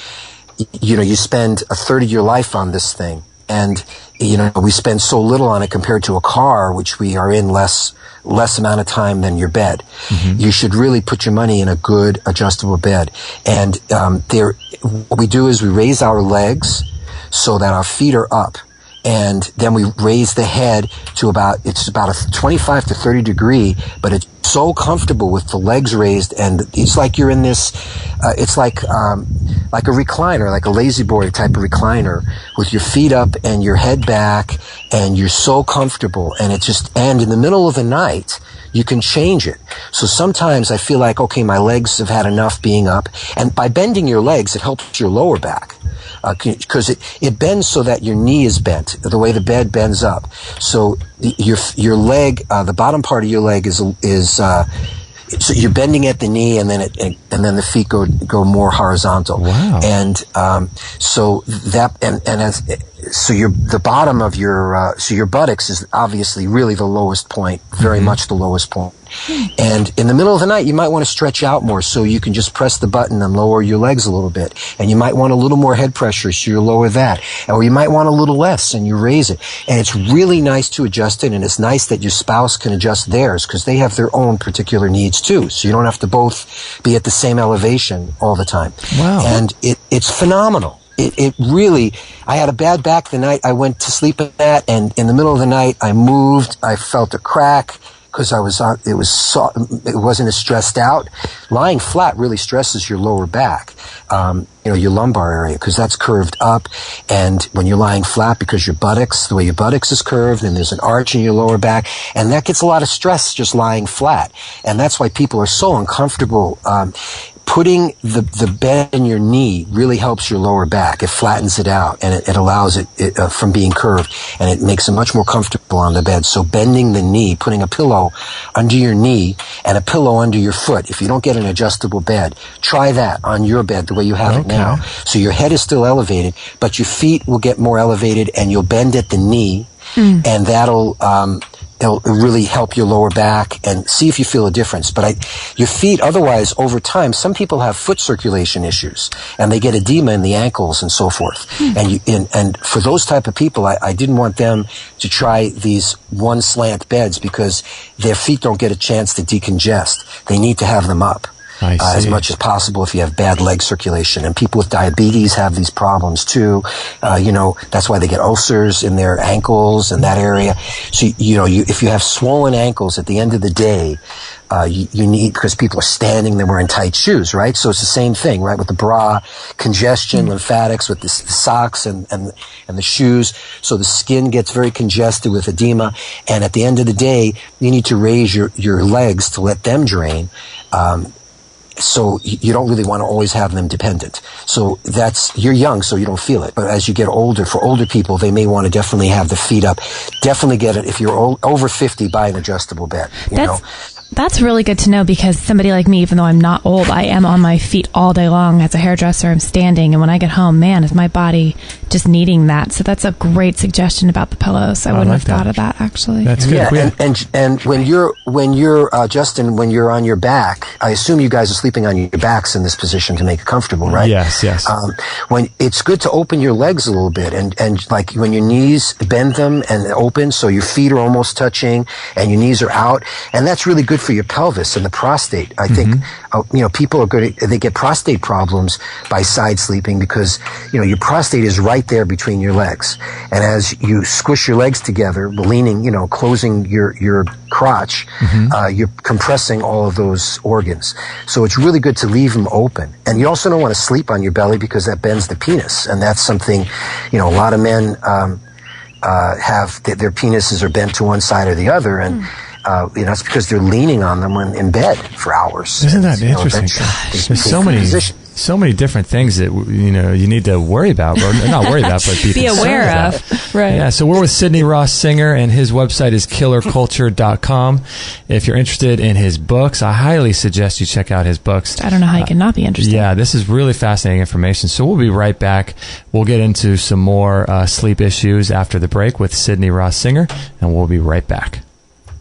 you spend a third of your life on this thing. And, we spend so little on it compared to a car, which we are in less amount of time than your bed. Mm-hmm. You should really put your money in a good adjustable bed. And, what we do is we raise our legs so that our feet are up. And then we raise the head to about a 25 to 30 degree, but it's so comfortable with the legs raised, and it's like you're in this, it's like a recliner, like a lazy boy type of recliner, with your feet up and your head back, and you're so comfortable, and and in the middle of the night, you can change it. So sometimes I feel like, okay, my legs have had enough being up, and by bending your legs, it helps your lower back. Because it bends so that your knee is bent, the way the bed bends up. So your leg, the bottom part of your leg is so you're bending at the knee, and then the feet go more horizontal. Wow. And so the bottom of your buttocks is obviously really the lowest point, very much the lowest point. And in the middle of the night, you might want to stretch out more, so you can just press the button and lower your legs a little bit. And you might want a little more head pressure, so you lower that. Or you might want a little less, and you raise it. And it's really nice to adjust it, and it's nice that your spouse can adjust theirs, because they have their own particular needs too. So you don't have to both be at the same elevation all the time. Wow. And it's phenomenal. It really, I had a bad back the night I went to sleep at that, and in the middle of the night, I moved, I felt a crack, because it wasn't as stressed out. Lying flat really stresses your lower back, your lumbar area, because that's curved up. And when you're lying flat, because the way your buttocks is curved, and there's an arch in your lower back, and that gets a lot of stress just lying flat. And that's why people are so uncomfortable. Putting the bed in your knee really helps your lower back. It flattens it out, and it allows it from being curved, and it makes it much more comfortable on the bed. So bending the knee, putting a pillow under your knee and a pillow under your foot. If you don't get an adjustable bed, try that on your bed the way you have it now. So your head is still elevated, but your feet will get more elevated, and you'll bend at the knee, and it'll really help your lower back, and see if you feel a difference. But your feet, otherwise, over time, some people have foot circulation issues, and they get edema in the ankles and so forth. And for those type of people, I didn't want them to try these one slant beds, because their feet don't get a chance to decongest. They need to have them up. as much as possible if you have bad leg circulation. And people with diabetes have these problems too. That's why they get ulcers in their ankles and that area. So, if you have swollen ankles at the end of the day, you need, because people are standing, they're wearing tight shoes, right? So it's the same thing, right? With the bra, congestion, lymphatics, with the socks and the shoes. So the skin gets very congested with edema. And at the end of the day, you need to raise your legs to let them drain. So you don't really want to always have them dependent. So you're young, so you don't feel it. But as you get older, for older people, they may want to definitely have the feet up. Definitely get it. If you're over 50, buy an adjustable bed. That's really good to know, because somebody like me, even though I'm not old, I am on my feet all day long. As a hairdresser, I'm standing, and when I get home, man, is my body just needing that. So that's a great suggestion about the pillows. I wouldn't have thought of that, actually. That's good. Yeah, and when you're Justin, when you're on your back, I assume you guys are sleeping on your backs in this position to make it comfortable, right? Yes. When it's good to open your legs a little bit, and like when your knees, bend them and open so your feet are almost touching and your knees are out, and that's really good for your pelvis and the prostate. I think, people they get prostate problems by side sleeping because, your prostate is right there between your legs. And as you squish your legs together, leaning, closing your crotch, you're compressing all of those organs. So it's really good to leave them open. And you also don't want to sleep on your belly because that bends the penis. And that's something, a lot of men, have their penises are bent to one side or the other. And, it's because they're leaning on them when in bed for hours. Isn't that interesting? There's so many different things that you need to worry about, or not worry about, but be aware of. Right. Yeah. So we're with Sidney Ross Singer, and his website is killerculture.com. If you're interested in his books, I highly suggest you check out his books. I don't know how you can not be interested. Yeah, this is really fascinating information. So we'll be right back. We'll get into some more sleep issues after the break with Sidney Ross Singer, and we'll be right back.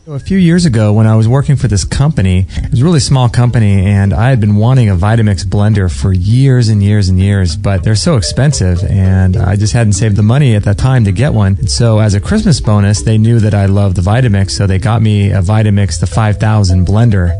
A few years ago, when I was working for this company, it was a really small company, and I had been wanting a Vitamix blender for years and years and years, but they're so expensive, and I just hadn't saved the money at that time to get one. And so as a Christmas bonus, they knew that I loved the Vitamix, so they got me a Vitamix, the 5000 blender.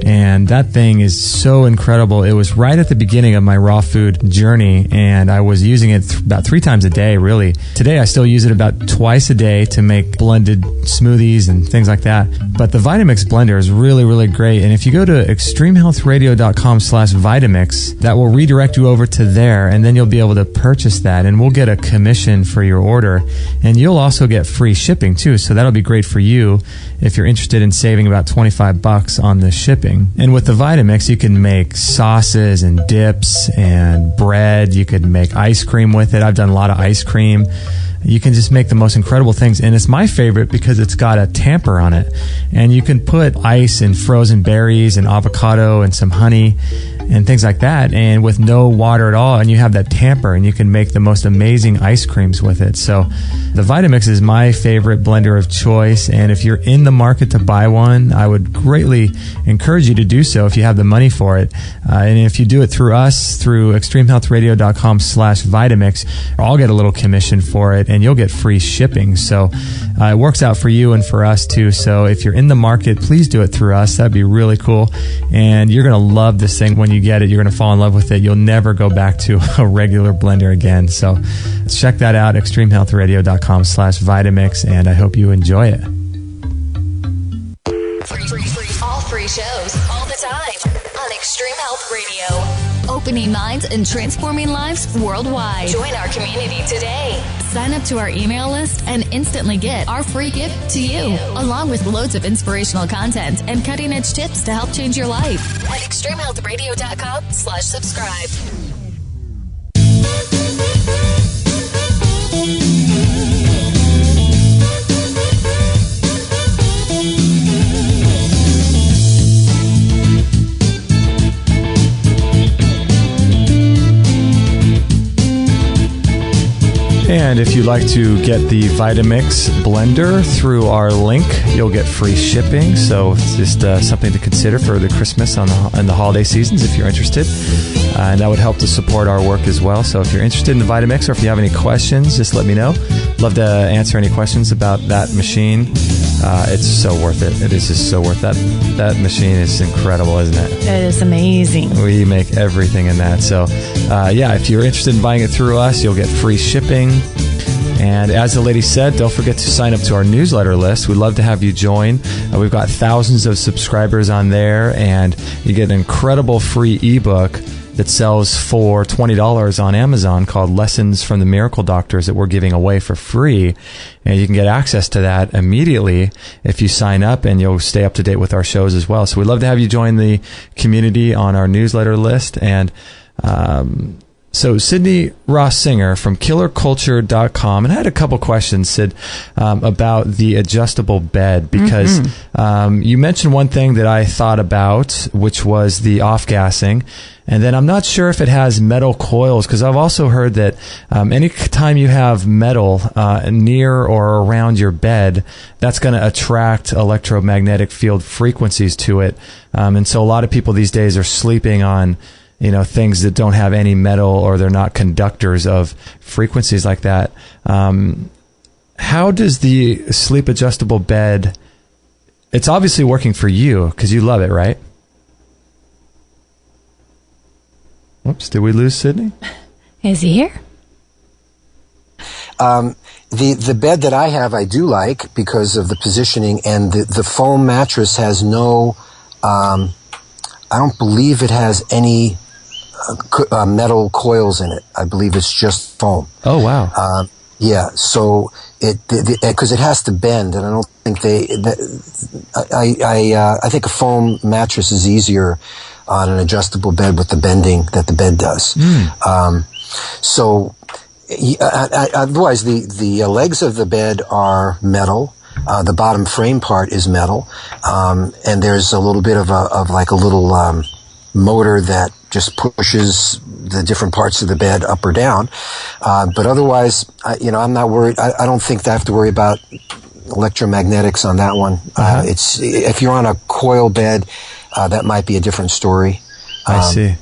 And that thing is so incredible. It was right at the beginning of my raw food journey, and I was using it about 3 times a day, really. Today, I still use it about twice a day to make blended smoothies and things like that. But the Vitamix blender is really, really great. And if you go to extremehealthradio.com/Vitamix, that will redirect you over to there, and then you'll be able to purchase that, and we'll get a commission for your order. And you'll also get free shipping, too. So that'll be great for you if you're interested in saving about $25 on the shipping. And with the Vitamix, you can make sauces and dips and bread. You could make ice cream with it. I've done a lot of ice cream. You can just make the most incredible things. And it's my favorite because it's got a tamper on it. And you can put ice and frozen berries and avocado and some honey and things like that, and with no water at all, and you have that tamper, and you can make the most amazing ice creams with it. So the Vitamix is my favorite blender of choice, and if you're in the market to buy one, I would greatly encourage you to do so if you have the money for it. And if you do it through us, through extremehealthradio.com/Vitamix, I'll get a little commission for it, and you'll get free shipping. So it works out for you and for us too. So if you're in the market, please do it through us. That'd be really cool. And you're going to love this thing when you get it. You're going to fall in love with it. You'll never go back to a regular blender again. So check that out, extremehealthradio.com/Vitamix, and I hope you enjoy it. All free shows, all the time on Extreme Health Radio. Opening minds and transforming lives worldwide. Join our community today. Sign up to our email list and instantly get our free gift to you, along with loads of inspirational content and cutting-edge tips to help change your life at extremehealthradio.com/subscribe. And if you'd like to get the Vitamix blender through our link, you'll get free shipping. So it's just something to consider for the Christmas and the holiday seasons if you're interested. And that would help to support our work as well. So if you're interested in the Vitamix, or if you have any questions, just let me know. Love to answer any questions about that machine. it's so worth it. It is just so worth that. That machine is incredible, isn't it? It is amazing. We make everything in that. So, if you're interested in buying it through us, you'll get free shipping. And as the lady said, don't forget to sign up to our newsletter list. We'd love to have you join. We've got thousands of subscribers on there, and you get an incredible free ebook that sells for $20 on Amazon called Lessons from the Miracle Doctors that we're giving away for free. And you can get access to that immediately if you sign up, and you'll stay up to date with our shows as well. So we'd love to have you join the community on our newsletter list. And so Sydney Ross Singer from killerculture.com, and I had a couple questions, Sid, about the adjustable bed, because you mentioned one thing that I thought about, which was the off-gassing. And then I'm not sure if it has metal coils, because I've also heard that any time you have metal near or around your bed, that's going to attract electromagnetic field frequencies to it. And so a lot of people these days are sleeping on things that don't have any metal, or they're not conductors of frequencies like that. How does the sleep adjustable bed, it's obviously working for you because you love it, right? Whoops, did we lose Sydney? Is he here? The bed that I have, I do like because of the positioning, and the foam mattress has no, I don't believe it has any metal coils in it. I believe it's just foam. Oh, wow. Yeah, so because it has to bend, and I don't think I think a foam mattress is easier on an adjustable bed with the bending that the bed does. Otherwise, the legs of the bed are metal. The bottom frame part is metal, and there's a little bit of a little motor that just pushes the different parts of the bed up or down. But otherwise, I'm not worried. I don't think I have to worry about electromagnetics on that one. It's if you're on a coil bed, that might be a different story. I see.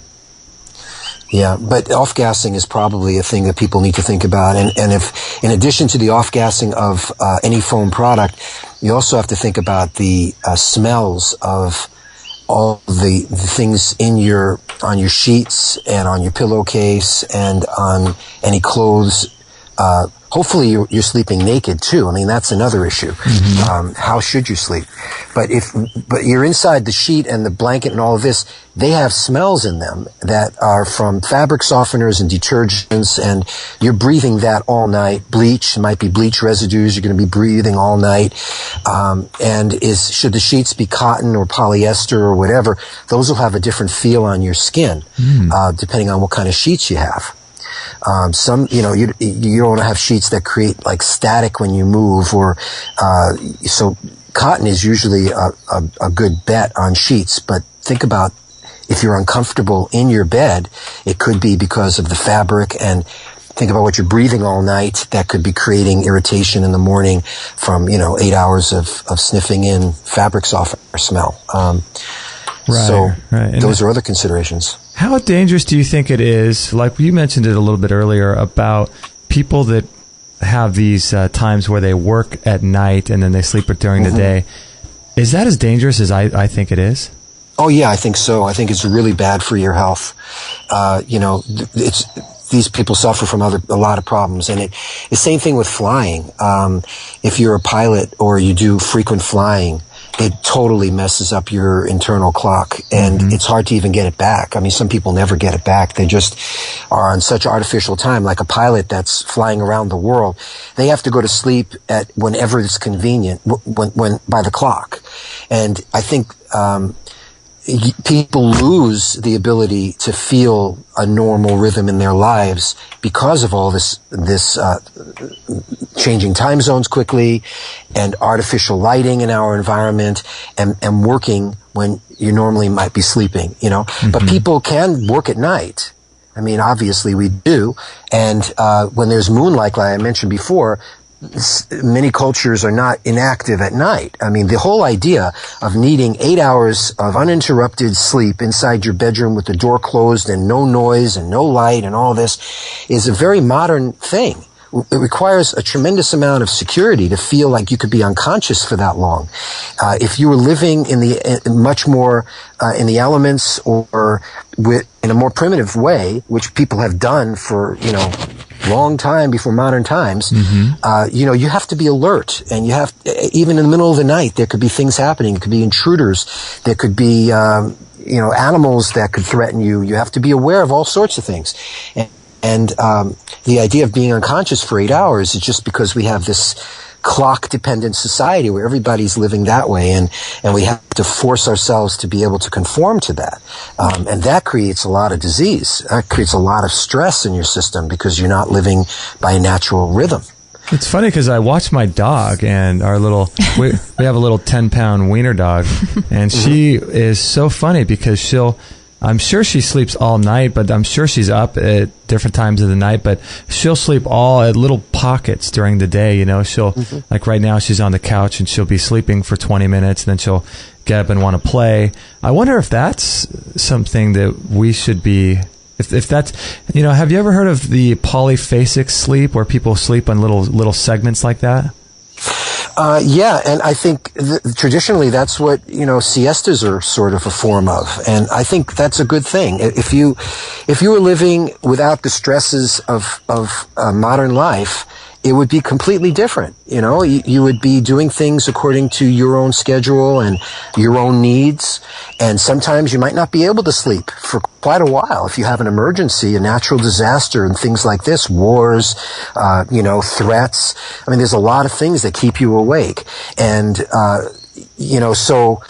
Yeah, but off-gassing is probably a thing that people need to think about. And if, in addition to the off-gassing of any foam product, you also have to think about the smells of all the things on your sheets and on your pillowcase and on any clothes. Hopefully you're sleeping naked too. I mean, that's another issue. How should you sleep? But you're inside the sheet and the blanket and all of this, they have smells in them that are from fabric softeners and detergents, and you're breathing that all night. Bleach, it might be bleach residues, you're going to be breathing all night. Should the sheets be cotton or polyester or whatever, those will have a different feel on your skin, depending on what kind of sheets you have. Some, you don't want to have sheets that create like static when you move, so cotton is usually a good bet on sheets. But think about if you're uncomfortable in your bed, it could be because of the fabric, and think about what you're breathing all night. That could be creating irritation in the morning from, 8 hours of sniffing in fabric softener smell. Right. Those are other considerations. How dangerous do you think it is, like you mentioned it a little bit earlier, about people that have these times where they work at night and then they sleep during the day? Is that as dangerous as I think it is? Oh, yeah, I think so. I think it's really bad for your health. These people suffer from a lot of problems. And the same thing with flying. If you're a pilot or you do frequent flying, it totally messes up your internal clock, and it's hard to even get it back. I mean, some people never get it back. They just are on such artificial time, like a pilot that's flying around the world. They have to go to sleep at whenever it's convenient, when by the clock. And I think people lose the ability to feel a normal rhythm in their lives because of all this changing time zones quickly, and artificial lighting in our environment, and working when you normally might be sleeping, But people can work at night. I mean, obviously we do. And when there's moonlight, like I mentioned before, many cultures are not inactive at night. I mean, the whole idea of needing 8 hours of uninterrupted sleep inside your bedroom with the door closed and no noise and no light and all this is a very modern thing. it requires a tremendous amount of security to feel like you could be unconscious for that long. If you were living in the elements or in a more primitive way, which people have done for, long time before modern times, you have to be alert, and even in the middle of the night, there could be things happening. It could be intruders. There could be, animals that could threaten you. You have to be aware of all sorts of things. And the idea of being unconscious for 8 hours is just because we have this clock-dependent society where everybody's living that way, and we have to force ourselves to be able to conform to that. And that creates a lot of disease. That creates a lot of stress in your system because you're not living by a natural rhythm. It's funny because I watch my dog, and we have a little 10-pound wiener dog, and she is so funny because I'm sure she sleeps all night, but I'm sure she's up at different times of the night, but she'll sleep all at little pockets during the day. She'll, like right now, she's on the couch and she'll be sleeping for 20 minutes and then she'll get up and want to play. I wonder if that's something that we should be, if that's, have you ever heard of the polyphasic sleep where people sleep on little segments like that? Yeah, and I think traditionally that's what, siestas are sort of a form of. And I think that's a good thing. If you were living without the stresses of modern life, it would be completely different. You would be doing things according to your own schedule and your own needs. And sometimes you might not be able to sleep for quite a while. If you have an emergency, a natural disaster and things like this, wars, threats. I mean, there's a lot of things that keep you awake. And, so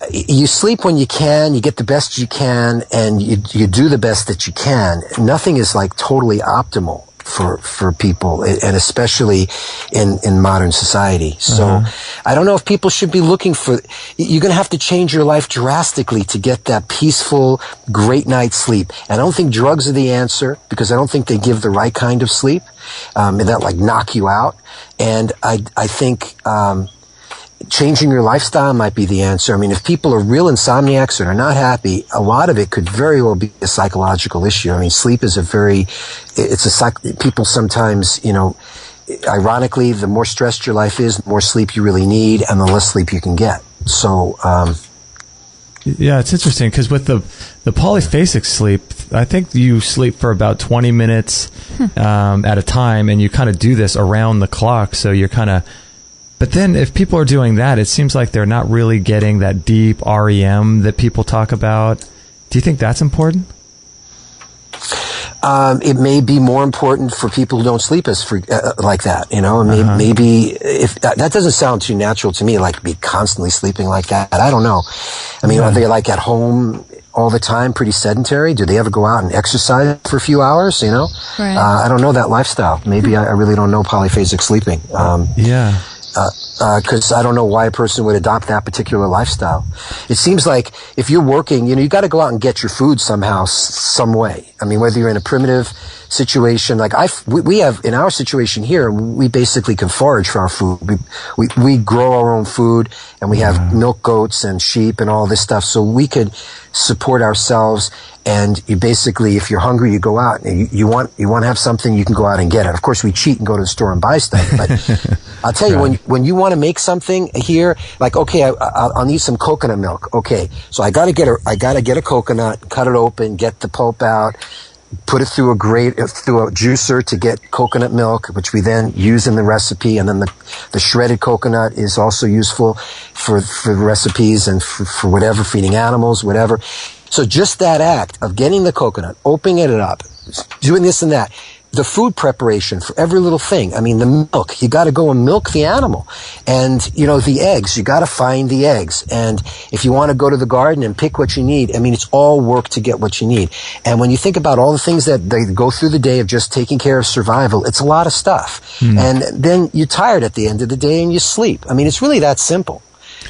you sleep when you can, you get the best you can, and you do the best that you can. Nothing is like totally optimal for people, and especially in modern society. So I don't know if people should be looking for, you're going to have to change your life drastically to get that peaceful, great night's sleep. And I don't think drugs are the answer, because I don't think they give the right kind of sleep, that knock you out. And I think, changing your lifestyle might be the answer. I mean, if people are real insomniacs and are not happy, a lot of it could very well be a psychological issue. I mean, sleep is people sometimes, ironically, the more stressed your life is, the more sleep you really need and the less sleep you can get. So, yeah, it's interesting because with the polyphasic sleep, I think you sleep for about 20 minutes at a time, and you kind of do this around the clock. So you're kind of, but then if people are doing that, it seems like they're not really getting that deep REM that people talk about. Do you think that's important? It may be more important for people who don't sleep like that, maybe if that doesn't sound too natural to me, like be constantly sleeping like that. I don't know. I mean, are they like at home all the time, pretty sedentary? Do they ever go out and exercise for a few hours, Right. I don't know that lifestyle. Maybe I really don't know polyphasic sleeping. Because I don't know why a person would adopt that particular lifestyle. It seems like if you're working, you got to go out and get your food somehow, some way. I mean, whether you're in a primitive situation, like we have in our situation here, we basically can forage for our food. We grow our own food, and we have milk goats and sheep and all this stuff, so we could support ourselves. And you basically, if you're hungry, you go out and you want to have something, you can go out and get it. Of course, we cheat and go to the store and buy stuff. But I'll tell you, when you want to make something here, like, okay, I'll need some coconut milk. Okay, so I gotta get a coconut, cut it open, get the pulp out, put it through a juicer to get coconut milk, which we then use in the recipe. And then the shredded coconut is also useful for recipes and for whatever, feeding animals, whatever. So just that act of getting the coconut, opening it up, doing this and that, the food preparation for every little thing. I mean, the milk, you got to go and milk the animal. And, the eggs, you got to find the eggs. And if you want to go to the garden and pick what you need, I mean, it's all work to get what you need. And when you think about all the things that they go through the day of just taking care of survival, it's a lot of stuff. And then you're tired at the end of the day and you sleep. I mean, it's really that simple.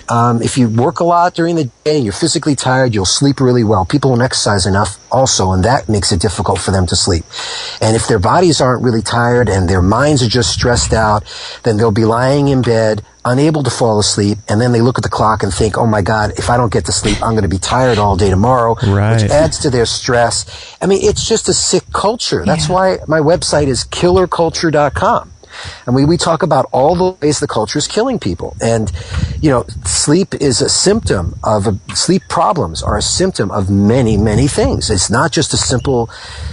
If you work a lot during the day and you're physically tired, you'll sleep really well. People don't exercise enough also, and that makes it difficult for them to sleep. And if their bodies aren't really tired and their minds are just stressed out, then they'll be lying in bed, unable to fall asleep, and then they look at the clock and think, oh my God, if I don't get to sleep, I'm going to be tired all day tomorrow, right. Which adds to their stress. I mean, it's just a sick culture. That's why my website is killerculture.com. And we talk about all the ways the culture is killing people. And, you know, sleep is a symptom of sleep problems are a symptom of many, many things. It's not just a simple,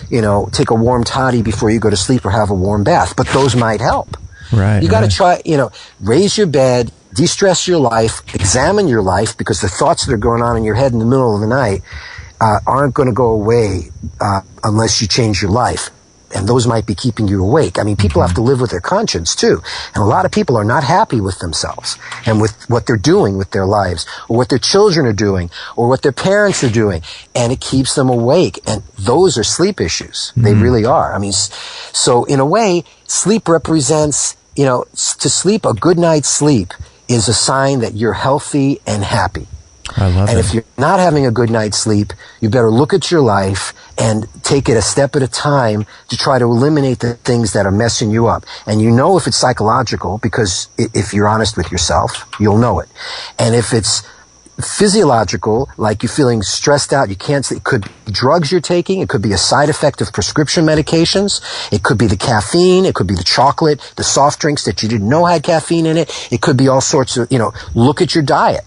you know, take a warm toddy before you go to sleep or have a warm bath, but those might help. Right. You got to try, you know, raise your bed, de-stress your life, examine your life, because the thoughts that are going on in your head in the middle of the night aren't going to go away unless you change your life. And those might be keeping you awake. I mean, people have to live with their conscience too. And a lot of people are not happy with themselves and with what they're doing with their lives, or what their children are doing, or what their parents are doing. And it keeps them awake. And those are sleep issues. They really are. I mean, so in a way, sleep represents, you know, to sleep, a good night's sleep is a sign that you're healthy and happy. I love and it. if you're not having a good night's sleep, you better look at your life and take it a step at a time to try to eliminate the things that are messing you up. And you know if it's psychological, because if you're honest with yourself, you'll know it. And if it's physiological, like you're feeling stressed out, you can't sleep, it could be drugs you're taking, it could be a side effect of prescription medications, it could be the caffeine, it could be the chocolate, the soft drinks that you didn't know had caffeine in it, it could be all sorts of, you know, look at your diet.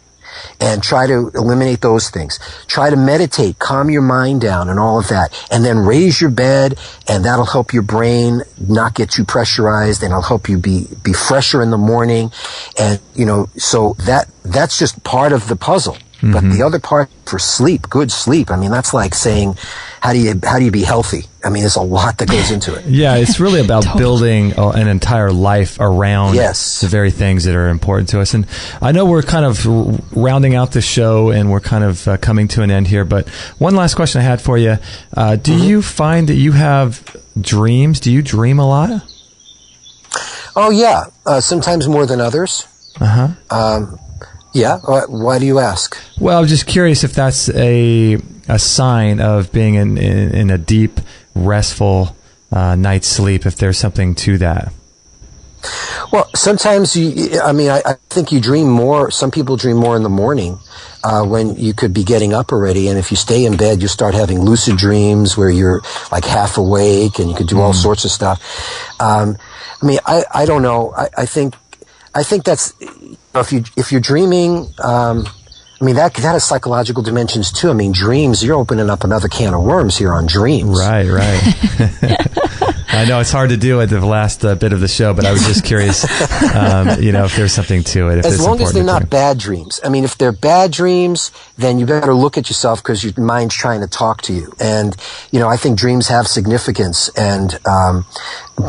And try to eliminate those things. Try to meditate, calm your mind down and all of that. And then raise your bed, and that'll help your brain not get too pressurized, and it'll help you be fresher in the morning. And, you know, so that's just part of the puzzle. But the other part for sleep, good sleep, I mean, that's like saying, how do you be healthy? I mean, there's a lot that goes into it. Yeah, it's really about building an entire life around the very things that are important to us. And I know we're kind of rounding out the show, and we're kind of coming to an end here. But one last question I had for you. Do you find that you have dreams? Do you dream a lot? Oh, yeah. Sometimes more than others. Yeah. Why do you ask? Well, I'm just curious if that's a sign of being in a deep, restful night's sleep, if there's something to that. Well, sometimes I think you dream more. Some people dream more in the morning when you could be getting up already. And if you stay in bed, you start having lucid dreams where you're like half awake and you could do all sorts of stuff. I don't know. I think that's, if you're dreaming, that has psychological dimensions too. I mean, dreams, you're opening up another can of worms here on dreams. Right. I know it's hard to do at the last bit of the show, but I was just curious, if there's something to it. As long as they're not bad dreams. I mean, if they're bad dreams, then you better look at yourself, because your mind's trying to talk to you. And, I think dreams have significance, and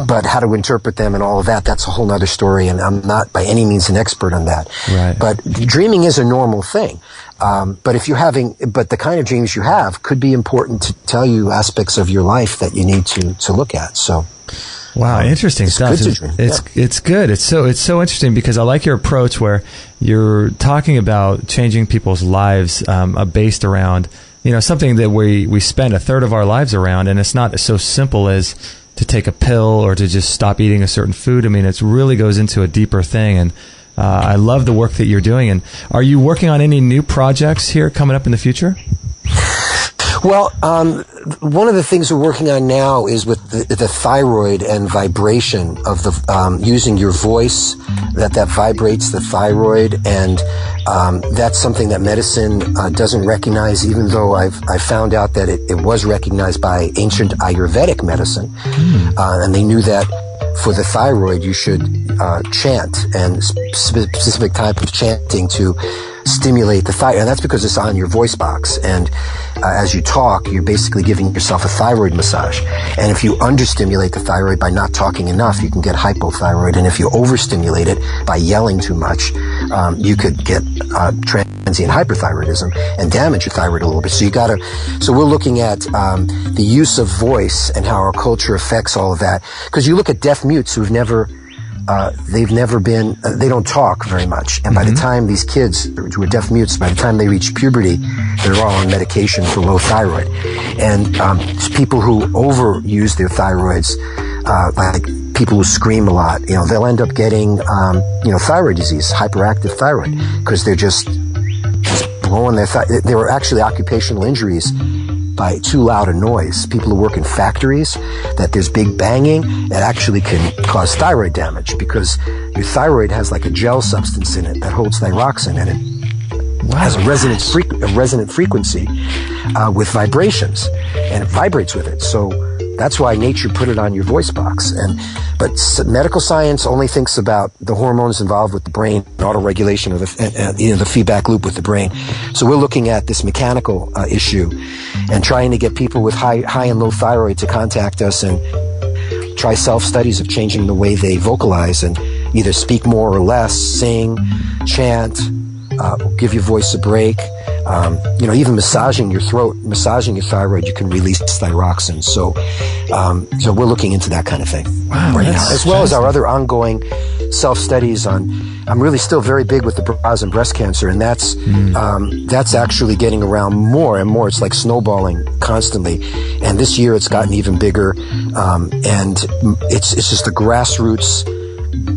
but how to interpret them and all of that, that's a whole other story, and I'm not by any means an expert on that. Right. But dreaming is a normal thing. But the kind of dreams you have could be important to tell you aspects of your life that you need to look at. So, wow, interesting stuff. It's good. It's so interesting, because I like your approach where you're talking about changing people's lives based around something that we spend a third of our lives around, and it's not so simple as to take a pill or to just stop eating a certain food. I mean, it really goes into a deeper thing, and I love the work that you're doing. And are you working on any new projects here coming up in the future? Well, one of the things we're working on now is with the thyroid and vibration of the using your voice that vibrates the thyroid, and that's something that medicine doesn't recognize, even though I've found out that it was recognized by ancient Ayurvedic medicine, and they knew that for the thyroid you should chant, and specific type of chanting to stimulate the thyroid, and that's because it's on your voice box, and as you talk, you're basically giving yourself a thyroid massage. And if you understimulate the thyroid by not talking enough, you can get hypothyroid, and if you overstimulate it by yelling too much, you could get transient hyperthyroidism and damage your thyroid a little bit. So we're looking at the use of voice and how our culture affects all of that, because you look at deaf mutes who've never they've never been, they don't talk very much. And by the time these kids who are deaf mutes, by the time they reach puberty, they're all on medication for low thyroid. And people who overuse their thyroids, like people who scream a lot, they'll end up getting, thyroid disease, hyperactive thyroid, because they're just blowing their there were actually occupational injuries by too loud a noise. People who work in factories, that there's big banging, that actually can cause thyroid damage, because your thyroid has like a gel substance in it that holds thyroxine, and it has a resonant frequency with vibrations, and it vibrates with it. So that's why nature put it on your voice box. But medical science only thinks about the hormones involved with the brain, auto-regulation of the feedback loop with the brain. So we're looking at this mechanical issue and trying to get people with high and low thyroid to contact us and try self-studies of changing the way they vocalize and either speak more or less, sing, chant, give your voice a break. Even massaging your throat, massaging your thyroid, you can release thyroxine. So we're looking into that kind of thing right now, as well as our other ongoing self-studies on. I'm really still very big with the bras and breast cancer, and that's actually getting around more and more. It's like snowballing constantly, and this year it's gotten even bigger, and it's just the grassroots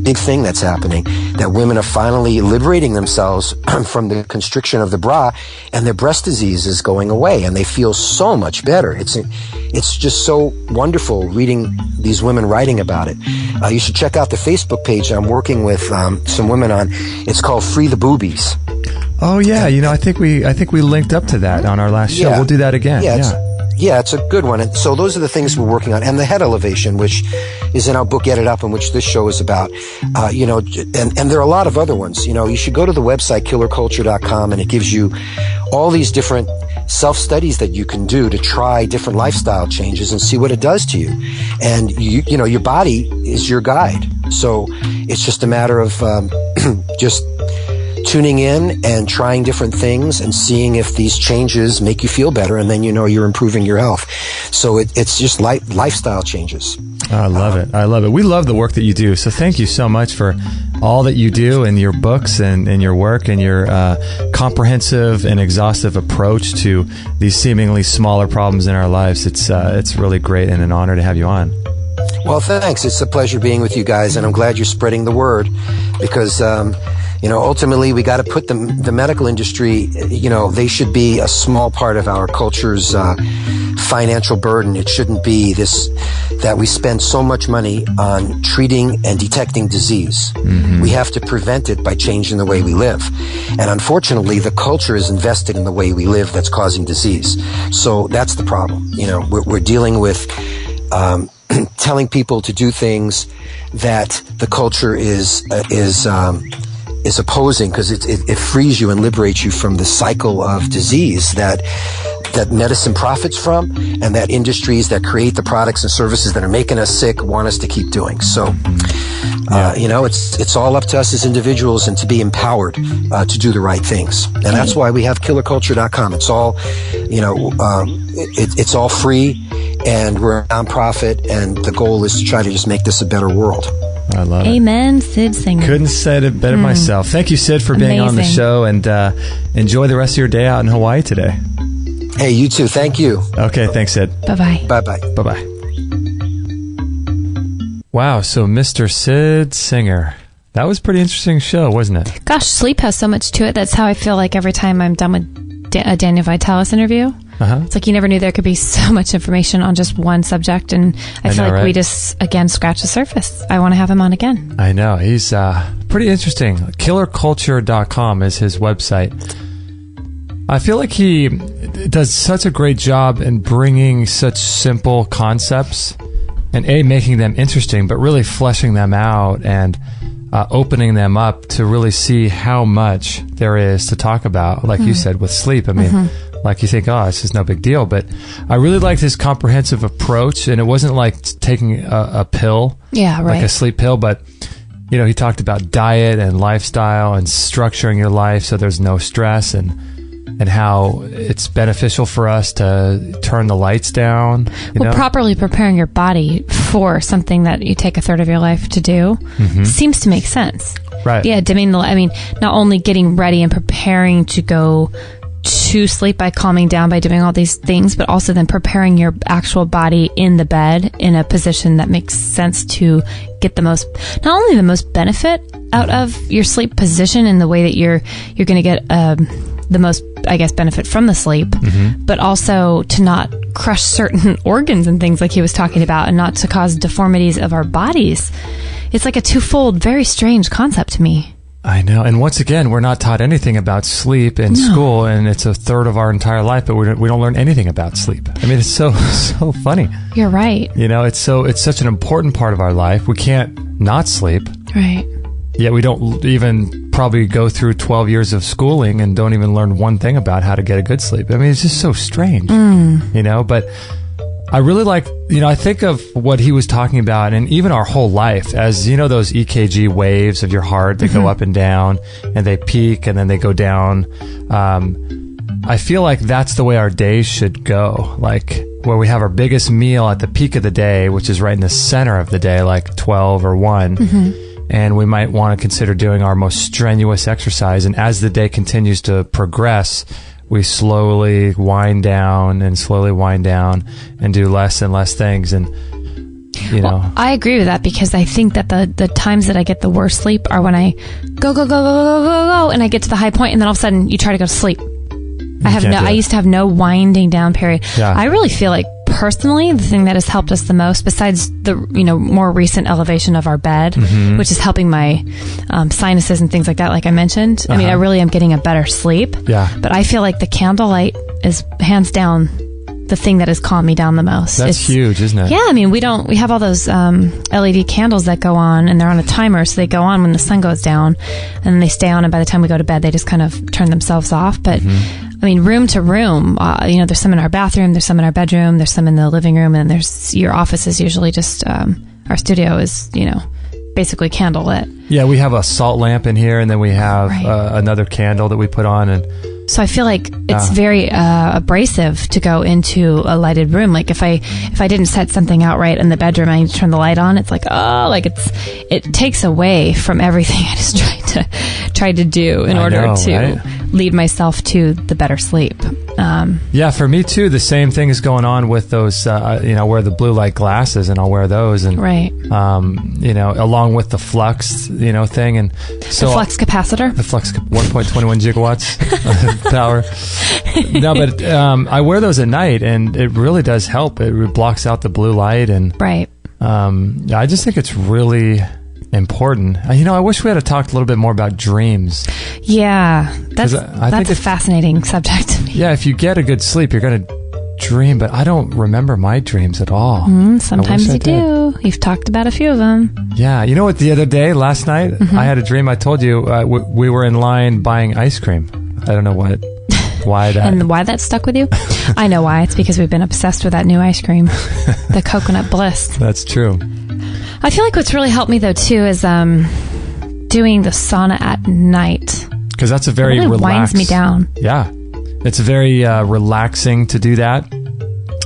big thing that's happening, that women are finally liberating themselves from the constriction of the bra, and their breast disease is going away, and they feel so much better. It's just so wonderful reading these women writing about it. You should check out the Facebook page I'm working with some women on. It's called Free the Boobies. Oh yeah, I think we linked up to that on our last show. We'll do that again. Yeah, it's a good one. And so those are the things we're working on. And the head elevation, which is in our book, Get It Up, and which this show is about. And there are a lot of other ones. You should go to the website, killerculture.com, and it gives you all these different self-studies that you can do to try different lifestyle changes and see what it does to you. And, your body is your guide. So it's just a matter of just tuning in and trying different things and seeing if these changes make you feel better, and then you're improving your health. So it's just lifestyle changes. I love it. I love it. We love the work that you do. So thank you so much for all that you do in your books and your work and your comprehensive and exhaustive approach to these seemingly smaller problems in our lives. It's really great and an honor to have you on. Well, thanks. It's a pleasure being with you guys, and I'm glad you're spreading the word, because ultimately we got to put the medical industry, they should be a small part of our culture's financial burden. It shouldn't be that we spend so much money on treating and detecting disease. We have to prevent it by changing the way we live. And unfortunately, the culture is invested in the way we live that's causing disease. So that's the problem. We're dealing with telling people to do things that the culture is opposing, because it frees you and liberates you from the cycle of disease that medicine profits from, and that industries that create the products and services that are making us sick want us to keep doing. So, it's all up to us as individuals and to be empowered to do the right things. And that's why we have killerculture.com. It's all, it's all free, and we're a nonprofit, and the goal is to try to just make this a better world. I love it. Amen, Sid Singer. Couldn't have said it better myself. Thank you, Sid, for being on the show, and enjoy the rest of your day out in Hawaii today. Hey, you too. Thank you. Okay, thanks, Sid. Bye-bye. Bye-bye. Bye-bye. Wow, so Mr. Sid Singer. That was a pretty interesting show, wasn't it? Gosh, sleep has so much to it. That's how I feel like every time I'm done with a Daniel Vitalis interview. It's like you never knew there could be so much information on just one subject, and I feel like we just, again, scratch the surface. I want to have him on again. I know. He's pretty interesting. Killerculture.com is his website. I feel like he does such a great job in bringing such simple concepts and making them interesting, but really fleshing them out and opening them up to really see how much there is to talk about. Like you said, with sleep. I mean, like you think, oh, it's just no big deal. But I really liked his comprehensive approach, and it wasn't like taking a pill, like a sleep pill, but he talked about diet and lifestyle and structuring your life so there's no stress, and and how it's beneficial for us to turn the lights down. Properly preparing your body for something that you take a third of your life to do seems to make sense. Right. Yeah, dimming the light. I mean, not only getting ready and preparing to go to sleep by calming down, by doing all these things, but also then preparing your actual body in the bed in a position that makes sense to get the most, not only the most benefit out of your sleep position in the way that you're going to get the most, I guess, benefit from the sleep, but also to not crush certain organs and things like he was talking about, and not to cause deformities of our bodies. It's like a twofold, very strange concept to me. I know. And once again, we're not taught anything about sleep in school, and it's a third of our entire life, but we don't learn anything about sleep. I mean, it's so funny. You're right. It's such an important part of our life. We can't not sleep. Right. Yet we don't even probably go through 12 years of schooling and don't even learn one thing about how to get a good sleep. I mean, it's just so strange, but I really like, I think of what he was talking about, and even our whole life as, those EKG waves of your heart that go up and down, and they peak and then they go down. I feel like that's the way our days should go. Like where we have our biggest meal at the peak of the day, which is right in the center of the day, like 12 or 1. And we might want to consider doing our most strenuous exercise. And as the day continues to progress, we slowly wind down and do less and less things. And, Well, I agree with that, because I think that the times that I get the worst sleep are when I go, and I get to the high point, and then all of a sudden you try to go to sleep. I used to have no winding down period. Yeah. I really feel like, personally, the thing that has helped us the most, besides the more recent elevation of our bed, which is helping my sinuses and things like that, like I mentioned. I mean, I really am getting a better sleep. Yeah. But I feel like the candlelight is hands down the thing that has calmed me down the most. That's huge, isn't it? Yeah, I mean, we have all those LED candles that go on, and they're on a timer, so they go on when the sun goes down, and they stay on, and by the time we go to bed, they just kind of turn themselves off. But I mean, room to room, there's some in our bathroom, there's some in our bedroom, there's some in the living room, and there's your office is usually just, our studio is, basically candle lit. Yeah, we have a salt lamp in here, and then we have another candle that we put on. And so I feel like it's very abrasive to go into a lighted room. Like if I didn't set something out right in the bedroom, I need to turn the light on. It's like, it takes away from everything I just tried to do in order to lead myself to the better sleep. Yeah, for me too, the same thing is going on with those, wear the blue light glasses, and I'll wear those. And, along with the flux, thing. And so the flux capacitor? The flux, 1.21 gigawatts power. No, but I wear those at night, and it really does help. It blocks out the blue light. And right. I just think it's really important. I wish we had talked a little bit more about dreams. Yeah, that's a fascinating subject to me. Yeah, if you get a good sleep, you're going to dream, but I don't remember my dreams at all. Sometimes you do. You've talked about a few of them. Yeah, you know what? The other day, last night, I had a dream. I told you we were in line buying ice cream. I don't know why that. And why that stuck with you? I know why. It's because we've been obsessed with that new ice cream, the Coconut Bliss. That's true. I feel like what's really helped me though too is doing the sauna at night. Because that's a very really winds me down. Yeah, it's very relaxing to do that.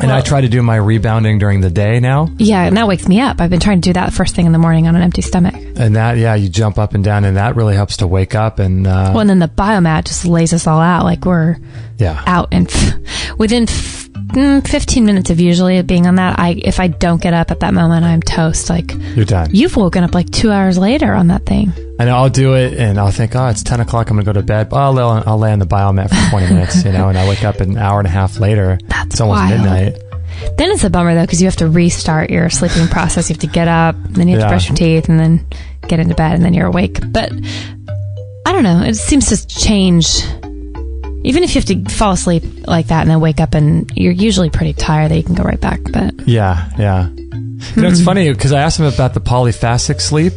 And I try to do my rebounding during the day now. Yeah, and that wakes me up. I've been trying to do that first thing in the morning on an empty stomach. And that, you jump up and down, and that really helps to wake up. And and then the biomat just lays us all out like we're out. And within 15 minutes of usually being on that, if I don't get up at that moment, I'm toast. Like, you're done. You've woken up like 2 hours later on that thing. And I'll do it, and I'll think, it's 10 o'clock, I'm going to go to bed. I'll lay on the biomat for 20 minutes, and I wake up an hour and a half later. It's almost wild. midnight. Then it's a bummer, though, because you have to restart your sleeping process. You have to get up, then you have to brush your teeth, and then get into bed, and then you're awake. But I don't know. It seems to change. Even if you have to fall asleep like that and then wake up, and you're usually pretty tired, that you can go right back. But yeah. It's funny because I asked him about the polyphasic sleep,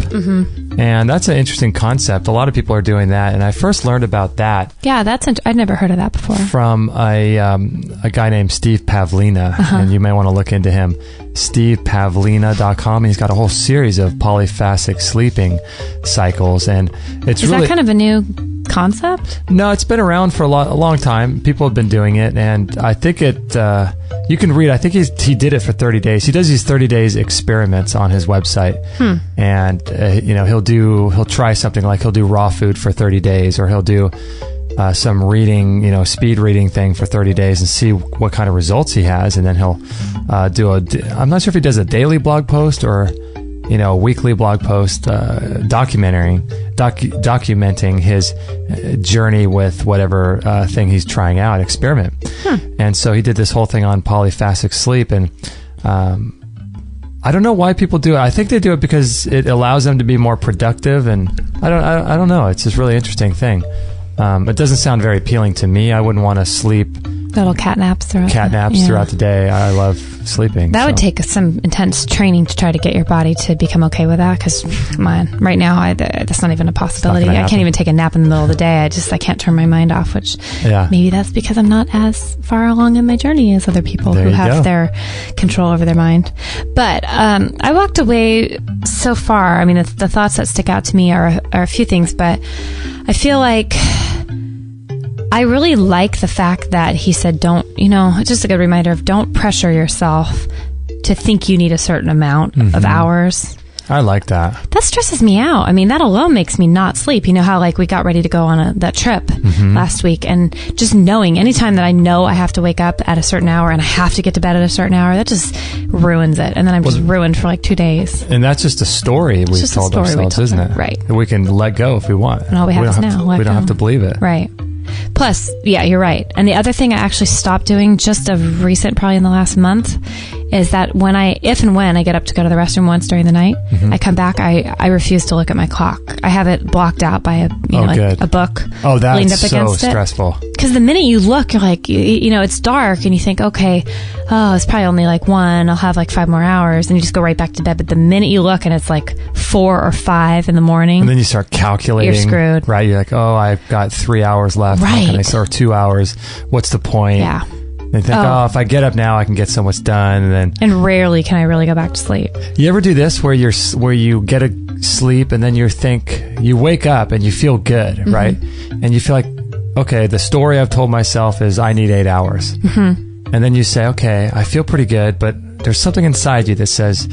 and that's an interesting concept. A lot of people are doing that, and I first learned about that. Yeah, I'd never heard of that before. From a guy named Steve Pavlina, and you may want to look into him. StevePavlina.com. He's got a whole series of polyphasic sleeping cycles, and it's Is that kind of a new concept? No, it's been around for a long time. People have been doing it, and I think you can read. I think he did it for 30 days. He does these 30 days experiments on his website, and he'll try something like he'll do raw food for 30 days, or he'll do some reading, speed reading thing for 30 days and see what kind of results he has, and then he'll I'm not sure if he does a daily blog post or a weekly blog post documenting his journey with whatever thing he's trying out, experiment. And so he did this whole thing on polyphasic sleep, and I don't know why people do it. I think they do it because it allows them to be more productive, and I don't know. It's just a really interesting thing. It doesn't sound very appealing to me. I wouldn't want to sleep Little cat naps throughout the day. I love sleeping. That would take some intense training to try to get your body to become okay with that, because right now that's not even a possibility. I can't even take a nap in the middle of the day. I can't turn my mind off, which maybe that's because I'm not as far along in my journey as other people who have their control over their mind. But I walked away so far. I mean, the thoughts that stick out to me are a few things, but I feel like I really like the fact that he said, it's just a good reminder of don't pressure yourself to think you need a certain amount of hours. I like that. That stresses me out. I mean, that alone makes me not sleep. You know how we got ready to go on that trip last week, and just knowing anytime that I know I have to wake up at a certain hour and I have to get to bed at a certain hour, that just ruins it. And then I'm just ruined for 2 days. And that's just a story we've told ourselves, isn't it? Right. That we can let go if we want. And all we have is now. We don't have to believe it. Right. Plus, yeah, you're right. And the other thing I actually stopped doing just of recent, probably in the last month, is that if and when I get up to go to the restroom once during the night, I come back, I refuse to look at my clock. I have it blocked out by a book. Oh, that's leaned up so against stressful. Because the minute you look, you're like, it's dark, and you think, okay, it's probably only 1, I'll have 5 more hours, and you just go right back to bed. But the minute you look and it's 4 or 5 in the morning, and then you start calculating. You're screwed. Right? You're like, oh, I've got 3 hours left. Right. How can I start 2 hours? What's the point? Yeah. And think, if I get up now, I can get so much done. And rarely can I really go back to sleep. You ever do this where you get a sleep and then you wake up and you feel good, right? And you feel like, okay, the story I've told myself is I need 8 hours. And then you say, okay, I feel pretty good, but there's something inside you that says,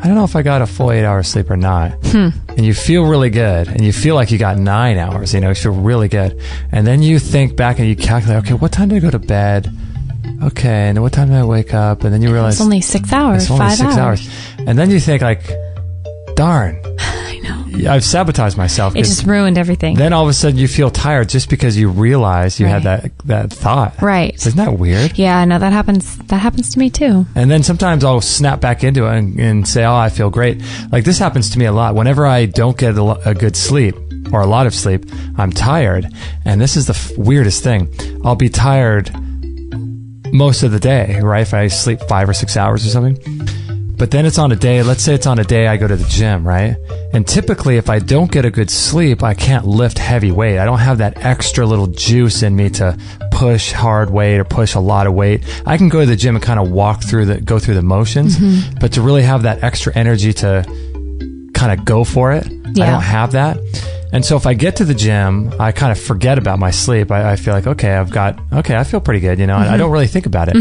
I don't know if I got a full 8 hours sleep or not. And you feel really good, and you feel like you got 9 hours, you feel really good. And then you think back and you calculate, okay, what time did I go to bed? Okay, and what time did I wake up? And then you realize it's only 6 hours, it's only 5 6 hours. And then you think darn, I know, I've sabotaged myself. It just ruined everything. Then all of a sudden you feel tired just because you realize you had that thought. Right. Isn't that weird? Yeah, I know that happens. That happens to me too. And then sometimes I'll snap back into it and say, oh, I feel great. This happens to me a lot. Whenever I don't get a good sleep or a lot of sleep, I'm tired. And this is the weirdest thing. I'll be tired most of the day, right? If I sleep 5 or 6 hours or something. But then it's on a day, let's say it's on a day I go to the gym, right? And typically if I don't get a good sleep, I can't lift heavy weight. I don't have that extra little juice in me to push hard weight or push a lot of weight. I can go to the gym and kind of go through the motions, but to really have that extra energy to kind of go for it, I don't have that. And so if I get to the gym, I kind of forget about my sleep. I feel like, I feel pretty good, and I don't really think about it.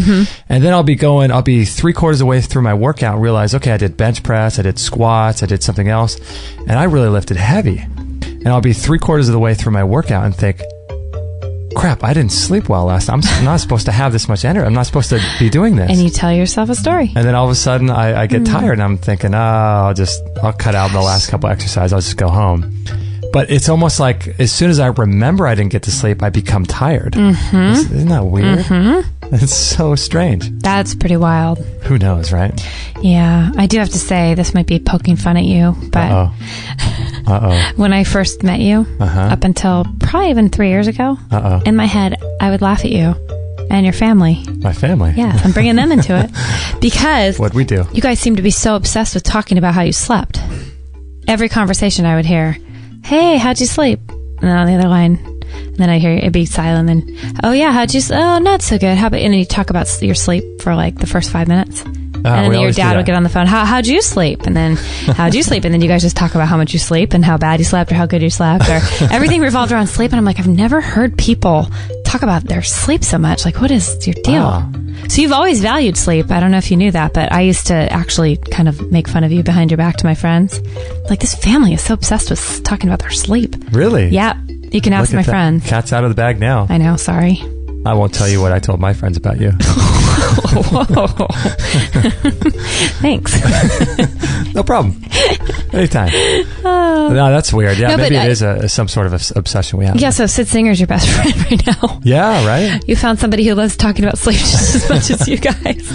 And then I'll be 3/4 of the way through my workout and realize, okay, I did bench press, I did squats, I did something else, and I really lifted heavy. And I'll be 3/4 of the way through my workout and think, crap, I didn't sleep well last night. I'm not supposed to have this much energy. I'm not supposed to be doing this. And you tell yourself a story. And then all of a sudden I get tired and I'm thinking, I'll cut out the last couple exercises. I'll just go home. But it's almost like as soon as I remember I didn't get to sleep, I become tired. Isn't that weird? It's so strange. That's pretty wild. Who knows, right? Yeah. I do have to say, this might be poking fun at you, but when I first met you, up until probably even 3 years ago, in my head, I would laugh at you and your family. My family? Yeah, I'm bringing them into it. Because what'd we do? You guys seem to be so obsessed with talking about how you slept. Every conversation I would hear, hey, how'd you sleep? And then on the other line, and then I hear it be silent, and oh yeah, how'd you? Oh, not so good. How about? And then you talk about your sleep for the first 5 minutes, And then your dad would get on the phone. How'd you sleep? And then how'd you sleep? And then you guys just talk about how much you sleep and how bad you slept or how good you slept, or everything revolved around sleep. And I'm like, I've never heard people talk about their sleep so much. Like, what is your deal? Wow. So you've always valued sleep. I don't know if you knew that, but I used to actually kind of make fun of you behind your back to my friends. Like, this family is so obsessed with talking about their sleep. Really? Yeah. You can ask my friend. Cat's out of the bag now. I know. Sorry. I won't tell you what I told my friends about you. Whoa. Thanks. No problem. Anytime. No, that's weird. Yeah, No, maybe but it is some sort of obsession we have. Yeah, so Sid Singer's your best friend right now. Yeah, right? You found somebody who loves talking about sleep just as much as you guys.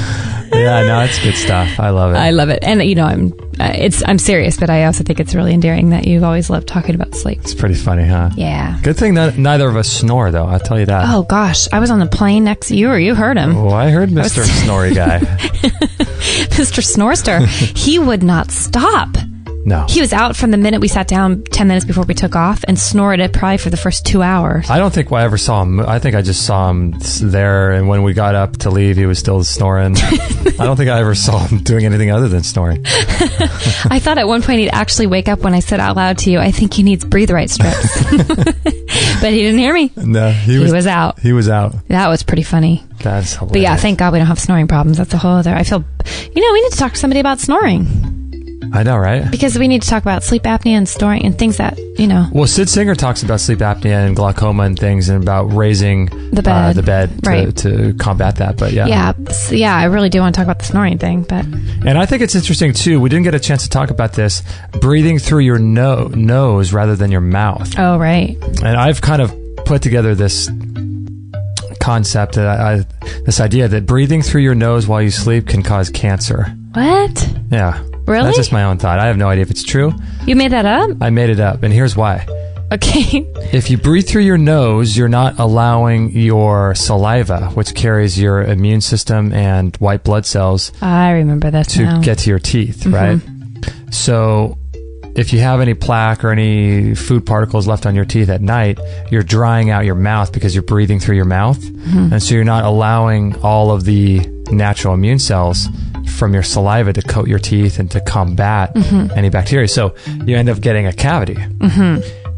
Yeah, no, it's good stuff. I love it. I love it. And, you know, I'm serious, but I also think it's really endearing that you've always loved talking about sleep. It's pretty funny, huh? Yeah. Good thing that neither of us snore, though. I'll tell you that. Oh, gosh. I was on the plane next to you, or you heard him. Oh, I heard Mr. Snorry guy. Mr. Snorster. He would not stop. No. He was out from the minute we sat down 10 minutes before we took off and snored it probably for the first 2 hours. I don't think I ever saw him. I think I just saw him there, and when we got up to leave, he was still snoring. I don't think I ever saw him doing anything other than snoring. I thought at one point he'd actually wake up when I said out loud to you, I think he needs breathe right strips. But he didn't hear me. No, he was out. He was out. That was pretty funny. That's hilarious. But yeah, thank God we don't have snoring problems. That's a whole other... I feel... we need to talk to somebody about snoring. I know, right? Because we need to talk about sleep apnea and snoring and things that, Well, Sid Singer talks about sleep apnea and glaucoma and things, and about raising the bed right. to combat that. But yeah. Yeah, I really do want to talk about the snoring thing. But And I think it's interesting, too. We didn't get a chance to talk about this. Breathing through your nose rather than your mouth. Oh, right. And I've kind of put together this concept, this idea that breathing through your nose while you sleep can cause cancer. What? Yeah. Really? That's just my own thought. I have no idea if it's true. You made that up? I made it up, and here's why. Okay. If you breathe through your nose, you're not allowing your saliva, which carries your immune system and white blood cells, I remember that to get to your teeth, right? So if you have any plaque or any food particles left on your teeth at night, you're drying out your mouth because you're breathing through your mouth. And so you're not allowing all of the natural immune cells from your saliva to coat your teeth and to combat any bacteria. So you end up getting a cavity.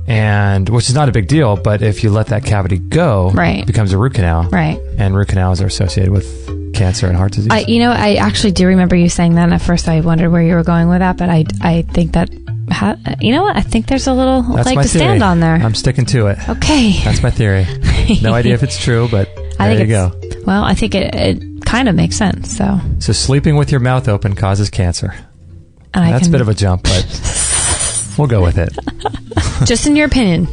And which is not a big deal, but if you let that cavity go, it becomes a root canal. Right. And root canals are associated with cancer and heart disease. I actually do remember you saying that, and at first I wondered where you were going with that, but I think that, I think there's a little leg to stand on there. I'm sticking to it. Okay. That's my theory. No idea if it's true, but there you go. Well, I think it kind of makes sense. So sleeping with your mouth open causes cancer. And that's a bit of a jump, but we'll go with it. Just in your opinion.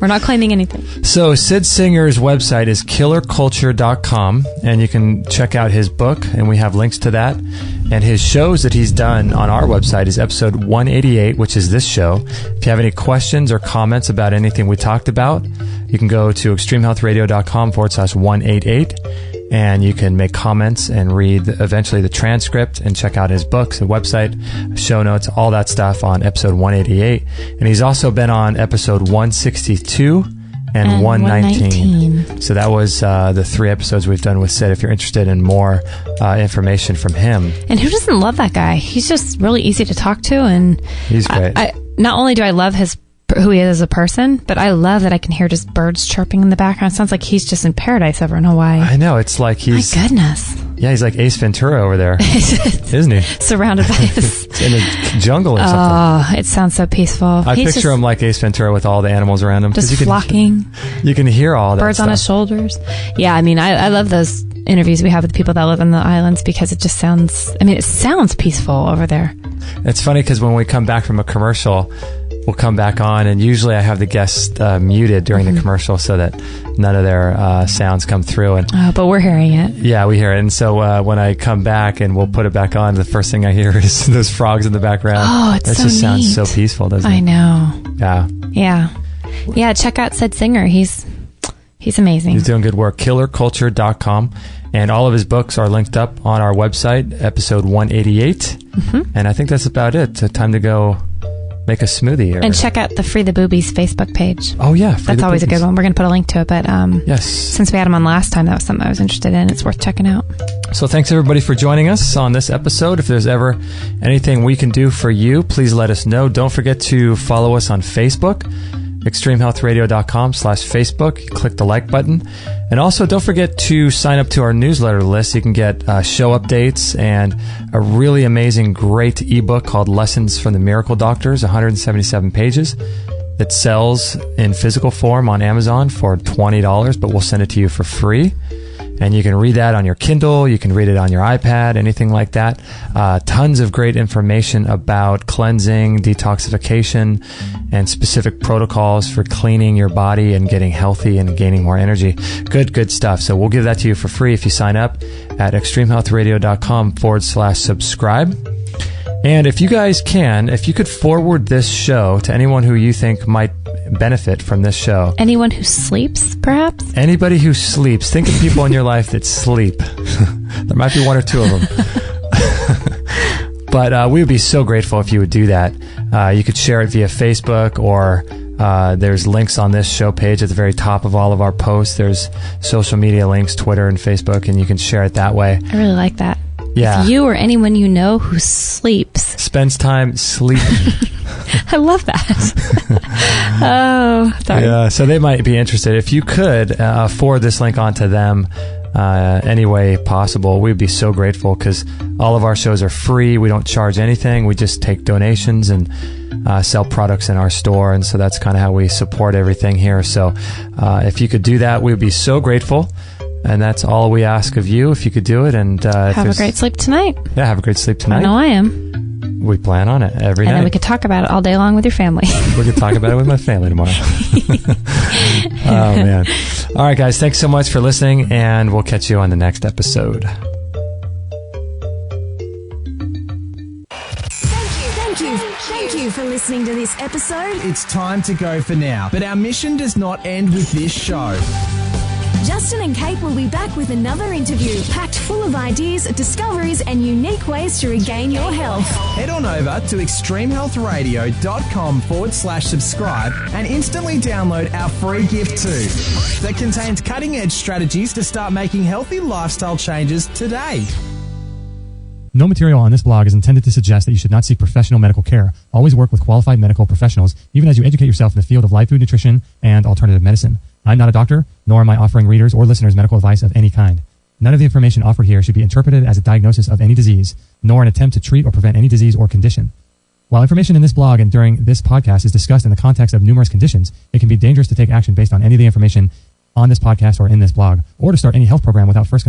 We're not claiming anything. So Sid Singer's website is killerculture.com, and you can check out his book, and we have links to that. And his shows that he's done on our website is episode 188, which is this show. If you have any questions or comments about anything we talked about, you can go to extremehealthradio.com/188. And you can make comments and read eventually the transcript and check out his books, the website, show notes, all that stuff on episode 188. And he's also been on episode 162 and 119. So that was the 3 episodes we've done with Sid, if you're interested in more information from him. And who doesn't love that guy? He's just really easy to talk to. And he's great. Not only do I love who he is as a person, but I love that I can hear just birds chirping in the background. It sounds like he's just in paradise over in Hawaii. I know. It's like he's... My goodness. Yeah, he's like Ace Ventura over there. Isn't he? Surrounded by this... in a jungle or something. Oh, it sounds so peaceful. I picture him like Ace Ventura with all the animals around him. Just flocking. You can hear all that birds stuff. on his shoulders. Yeah, I mean, I love those interviews we have with people that live in the islands because it just sounds... it sounds peaceful over there. It's funny because when we come back from a commercial... We'll come back on, and usually I have the guests muted during the commercial so that none of their sounds come through. But we're hearing it. Yeah, we hear it. And so when I come back and we'll put it back on, the first thing I hear is those frogs in the background. Oh, it's so neat. It just sounds so peaceful, doesn't it? I know. Yeah. Yeah. Yeah, check out Sid Singer. He's amazing. He's doing good work. killerculture.com. And all of his books are linked up on our website, episode 188. And I think that's about it. It's time to go... make a smoothie. And check out the Free the Boobies Facebook page. Oh, yeah. That's always a good one. We're going to put a link to it. But yes. Since we had him on last time, that was something I was interested in. It's worth checking out. So thanks everybody for joining us on this episode. If there's ever anything we can do for you, please let us know. Don't forget to follow us on Facebook, extremehealthradio.com/Facebook. Click the like button. And also don't forget to sign up to our newsletter list. You can get show updates and a really amazing, great ebook called Lessons from the Miracle Doctors, 177 pages. That sells in physical form on Amazon for $20, but we'll send it to you for free. And you can read that on your Kindle. You can read it on your iPad, anything like that. Tons of great information about cleansing, detoxification, and specific protocols for cleaning your body and getting healthy and gaining more energy. Good stuff. So we'll give that to you for free if you sign up at extremehealthradio.com/subscribe. And if you guys if you could forward this show to anyone who you think might benefit from this show. Anyone who sleeps, perhaps? Anybody who sleeps. Think of people in your life that sleep. There might be one or two of them. But we would be so grateful if you would do that. You could share it via Facebook, or there's links on this show page at the very top of all of our posts. There's social media links, Twitter and Facebook, and you can share it that way. I really like that. Yeah. If you or anyone you know who sleeps. Spends time sleeping. I love that. Oh, sorry. Yeah, so they might be interested. If you could forward this link on to them any way possible, we'd be so grateful, because all of our shows are free. We don't charge anything. We just take donations and sell products in our store, and so that's kind of how we support everything here. So if you could do that, we'd be so grateful. And that's all we ask of you, if you could do it. And have a great sleep tonight. Yeah, have a great sleep tonight. I know I am. We plan on it every night. And then we could talk about it all day long with your family. We could talk about it with my family tomorrow. Oh, man. All right, guys. Thanks so much for listening, and we'll catch you on the next episode. Thank you for listening to this episode. It's time to go for now, but our mission does not end with this show. Justin and Kate will be back with another interview packed full of ideas, discoveries, and unique ways to regain your health. Head on over to extremehealthradio.com/subscribe and instantly download our free gift too that contains cutting-edge strategies to start making healthy lifestyle changes today. No material on this blog is intended to suggest that you should not seek professional medical care. Always work with qualified medical professionals, even as you educate yourself in the field of live food nutrition and alternative medicine. I'm not a doctor, nor am I offering readers or listeners medical advice of any kind. None of the information offered here should be interpreted as a diagnosis of any disease, nor an attempt to treat or prevent any disease or condition. While information in this blog and during this podcast is discussed in the context of numerous conditions, it can be dangerous to take action based on any of the information on this podcast or in this blog, or to start any health program without first consulting